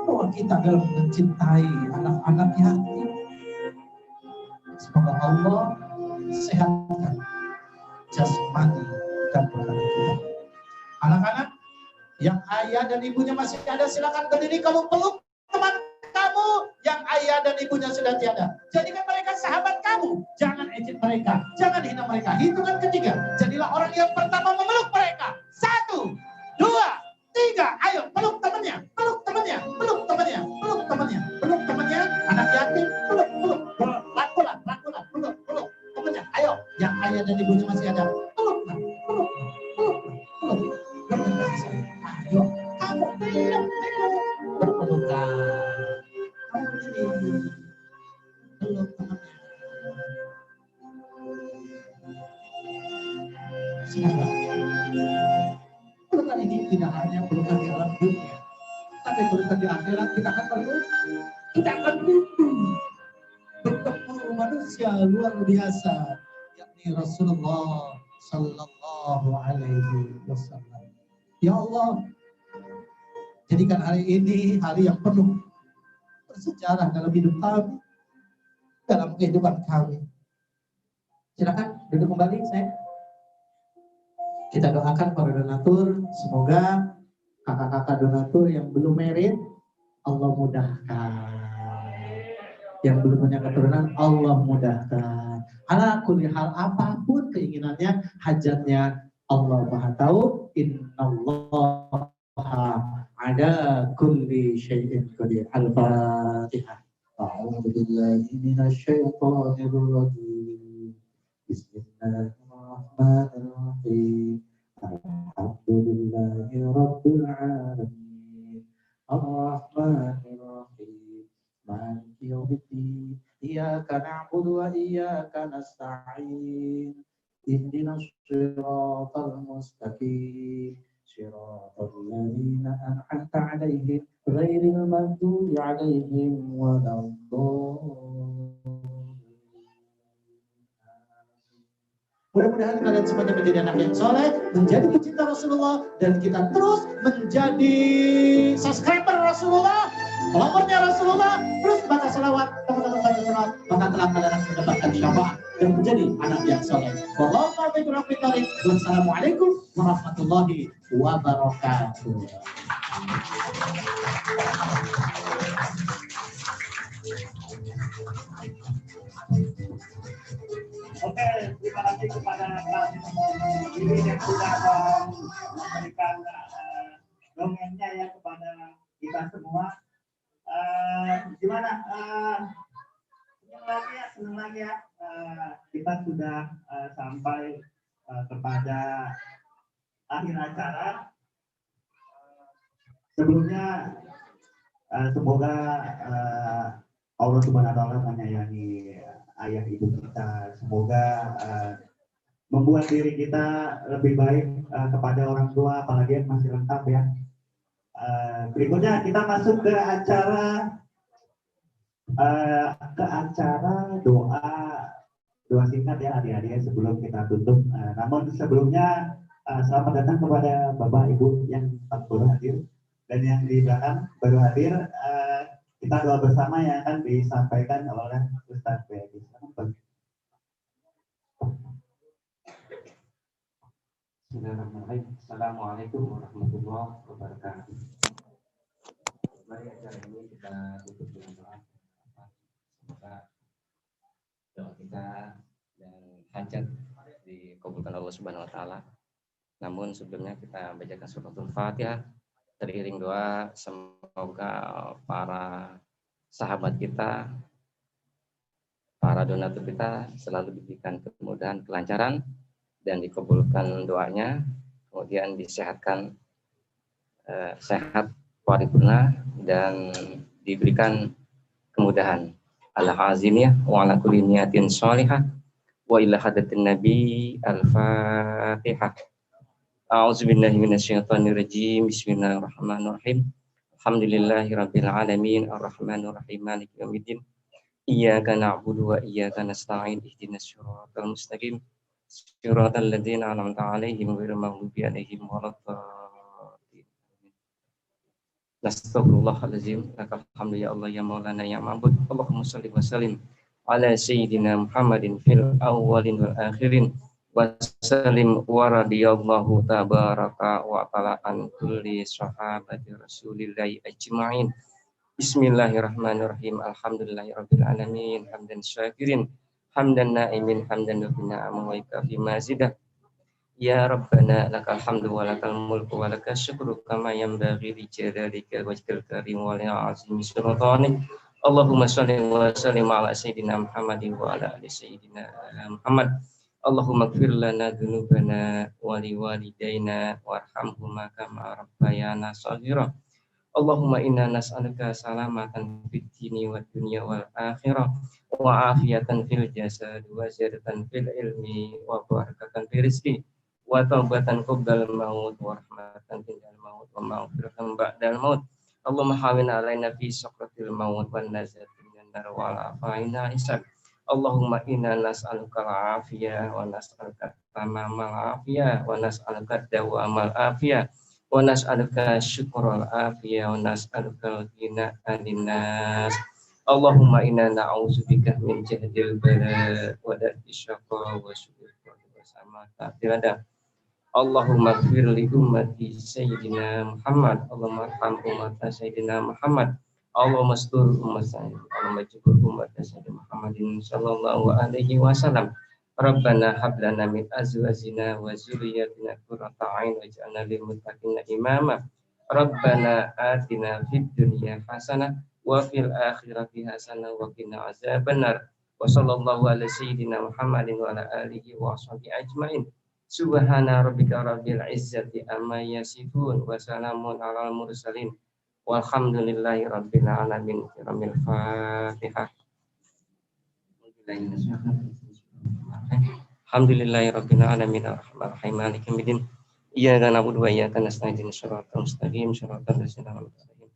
bahwa kita dalam mencintai anak-anak yatim. Semoga Allah sehatkan jasmani dan rohani kita. Anak-anak yang ayah dan ibunya masih ada, silakan berdiri, kamu peluk teman kamu yang ayah dan ibunya sudah tiada. Jadikan mereka sahabat kamu. Jangan ejek mereka, jangan hina mereka. Hitungan ketiga, jadilah orang yang pertama memeluk mereka. 1, 2, 3, ayo peluk temannya, peluk temannya, peluk temannya, peluk temannya, peluk temannya. Anak yatim, peluk, peluk, lakulah, peluk temannya. Ayo, yang ayah dan ibunya masih ada, peluklah, peluk. Ayo, kamu berpelukan. Kamu ini peluk temannya. Silakan. Pelukan ini tidak hanya pelukan di alam dunia, tapi pelukan di akhirat. Kita akan peluk, kita akan bertemu manusia luar biasa, yakni Rasulullah Sallallahu Alaihi Wasallam. Ya Allah, jadikan hari ini hari yang penuh bersejarah dalam hidup kami, dalam kehidupan kami. Silakan duduk kembali, saya. Kita doakan para donatur, semoga kakak-kakak donatur yang belum married, Allah mudahkan. Yang belum punya keturunan, Allah mudahkan. Ala kulli hal, apapun keinginannya, hajatnya, Allah Maha tahu. Innallaha ada kulli syai'in qadir. Al-Fatihah. أعوذ بالله من الشيطان الرجيم بسم الله الرحمن الرحيم الحمد لله رب العالمين الرحمن الرحيم مالك يوم الدين إياك نعبد وإياك نستعين اهدنا الصراط المستقيم صراط الذين أنعمت عليهم غير المغضوب عليهم ولا الضالين. Mudah-mudahan kalian semuanya menjadi anak yang soleh, menjadi pecinta Rasulullah, dan kita terus menjadi subscriber Rasulullah, followernya Rasulullah, terus baca salawat, teman-teman baca salawat, maka telah kalian akan mendapatkan syafaat dan menjadi anak yang soleh. Wassalamualaikum warahmatullahi wabarakatuh. Oke, terima kasih kepada Pak Diri yang sudah memberikan dongengnya ya kepada kita semua. Gimana? Senang lagi ya. Kita sudah sampai kepada akhir acara. Sebelumnya semoga Allah Subhanahu wa Ta'ala menyayangi ayah ibu kita, semoga membuat diri kita lebih baik kepada orang tua, apalagi yang masih lengkap ya. Berikutnya kita masuk ke acara doa singkat ya adik-adik sebelum kita tutup. Namun sebelumnya selamat datang kepada Bapak Ibu yang baru hadir dan yang di belakang baru hadir. Kita doa bersama yang akan disampaikan oleh Ustaz Bedi. Bismillahirrahmanirrahim. Assalamualaikum warahmatullahi wabarakatuh. Mari acara ini kita tutup dengan doa. Semoga doa kita dan hajat dikabulkan Allah Subhanahu wa Ta'ala. Namun sebelumnya kita bacakan suratul Fatihah. Teriring doa, semoga para sahabat kita, para donatur kita selalu diberikan kemudahan, kelancaran, dan dikabulkan doanya, kemudian disehatkan, sehat paripurna, dan diberikan kemudahan. Al-azimiyah wa ala kulli niyatin sholihah wa ila hadatin nabi al-fatihah. A'udzubillahi minasyaitonirrajim. Bismillahirrahmanirrahim. Alhamdulillahirabbil alamin arrahmanir rahim maliki yaumiddin. Iyyaka na'budu wa iyyaka nasta'in ihdinas siratal mustaqim. Siratal ladzina an'amta 'alaihim ghairil maghdubi 'alaihim waladdallin. Astaghfirullahalazim. Lakal hamdu ya Allah ya Maulana ya Ma'bud. Allahumma shalli wa sallim ala sayyidina Muhammadin fil awwalin wal akhirin. Wassalim wa radiyallahu tabaraka wa ta'ala an kulli sahabati rasulillahi ajma'in. Bismillahirrahmanirrahim. Alhamdulillahirabbil alamin. Hamdan syakirin, hamdan na'imin, hamdan nabina wa ikafi mazidah. Ya Rabbana lakal hamdu wa lakal mulku wa lakal syukru kama yanbaghi li jalalika wajhil karim wa li 'azimi sultanik. Allahumma shalli wa sallim ala sayyidina Muhammadin wa ala ali sayyidina Muhammad. Allahumma gfir lana dzunubana wa liwalidayna warhamhuma kama rabbayana shaghira. Allahumma inna nas'aluka salamatan fid dini wad dunya wal akhirah wa afiyatan fil jasad wa ziyadatan fil ilmi wa barakatan fil rizqi wa taubatan qabla maut wa rahmatan indal maut wa maghfiratan ba'dal maut. Allahumma hawin alaina fi sakratil maut wan najat minan nar wa afaina hisab. Allahumma inna nas'aluka al-afiyah wa nas'aluka tamamal afiyah wa nas'aluka dawamal afiyah wa nas'aluka syukral afiyah wa nas'aluka al-ghina 'anil nas. Allahumma inna na'udzubika min jahdil bala wa darki syaqqa wa su'il qadar bersama ta'ala. Allahumma ighfir li ummati sayyidina Muhammad. Allahumma arham ummata sayyidina Muhammad. Allahumma astur umat saya, Allahumma jibur umat Sayyidina Muhammadin sallallahu alaihi wasallam. Rabbana hab lana min azwajina wa dzurriyyatina qurrata a'yun waj'alna lil muttaqina imama. Rabbana atina fid dunya hasanah wa fil akhirati hasanah wa qina azabannar. Wa sallallahu ala sayyidina Muhammadin wa ala alihi wa sahbihi ajmain. Subhana rabbika rabbil izzati amma yasifun wa salamun alal mursalin walhamdulillahi rabbil alamin. Fatihah. Alhamdulillahi rabbil alamin arrahmanir rahim maliki yaumiddin. Iyyaka na'budu wa iyyaka nasta'in shiratal mustaqim shiratal ladzina an'amta 'alaihim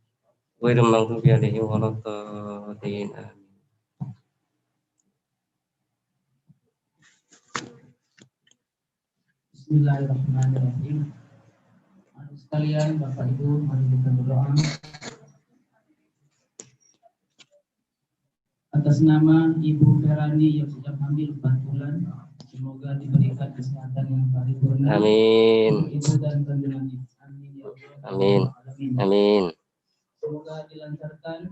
ghairil maghdubi 'alaihim waladdallin. Amin. Bismillahirrahmanirrahim. Anak sekalian, Bapak Ibu, mari kita berdoa. Atas nama Ibu Ferani yang sudah hamil 4 bulan, semoga diberikan kesehatan yang paripurna. Amin. Ibu dan kandungan. Amin ya Allah. Amin. Amin. Semoga dilancarkan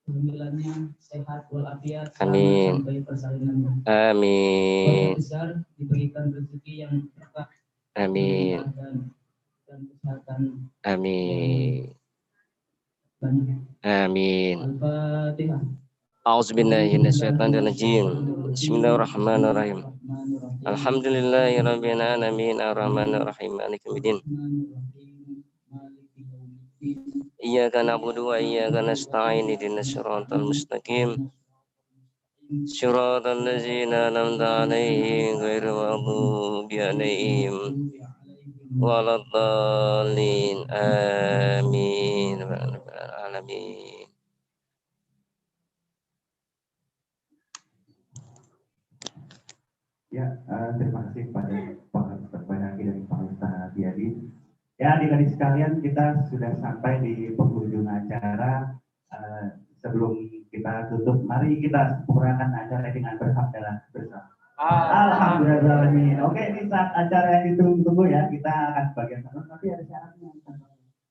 kehamilannya, sehat walafiat Amin. sampai persalinan. Amin. Besar diberikan rezeki yang berkah. Amin. Dan kesehatan. Amin. Banyak. Amin. Al-Fatihah. A'udzubillahi minasyaitonir rajim. Bismillahirrahmanirrahim. Alhamdulillahirabbil alamin arrahmanir rahim maliki yaumiddin. Iyyaka na'budu wa iyyaka nasta'in ihdinas siratal mustaqim. Shiratal ladzina an'amta 'alaihim ghairil maghdubi 'alaihim waladdallin. Amin. Alamin. Ya, terima kasih kepada Pak Haki dan Pak Ustaz Biadi. Ya, adik-adik sekalian, kita sudah sampai di penghujung acara. Sebelum kita tutup, mari kita sempurnakan acara dengan berhamdalah bersama. Alhamdulillah. Oke, ini saat acara yang ditunggu-tunggu ya. Kita akan bagian satu, tapi ada syaratnya.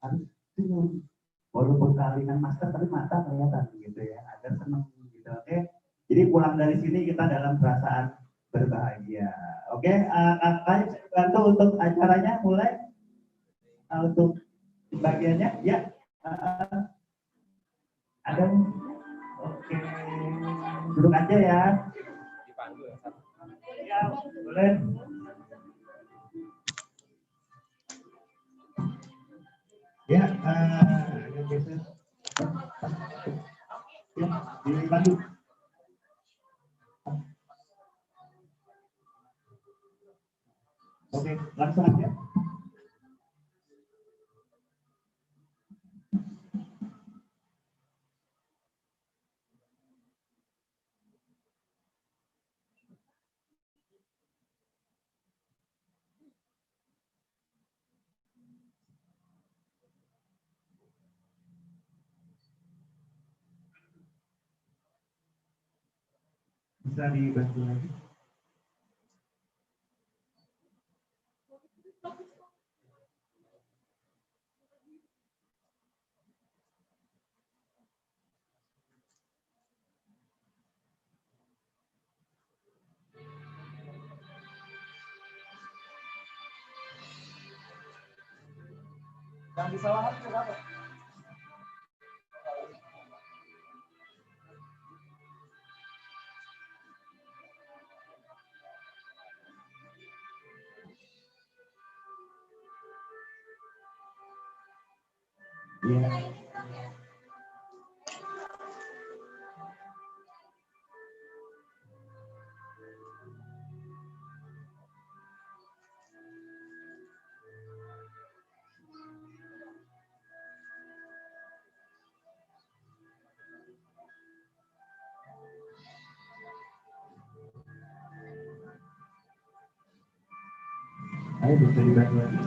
Harus senyum. Walaupun kalingan masker, tapi mata kelihatan gitu ya. Agar senang gitu. Oke. Jadi pulang dari sini kita dalam perasaan berbahagia. Oke, kakak bantu untuk acaranya mulai. Untuk bagiannya, ya. Ada. Oke. Duduk aja ya. Ya, boleh. Ya, ada geser. Ya, dibantu. Oke, langsung aja. Bisa dibantu lagi. Yang disalahkan kenapa? Iya. Ayo bisa dibantu lagi.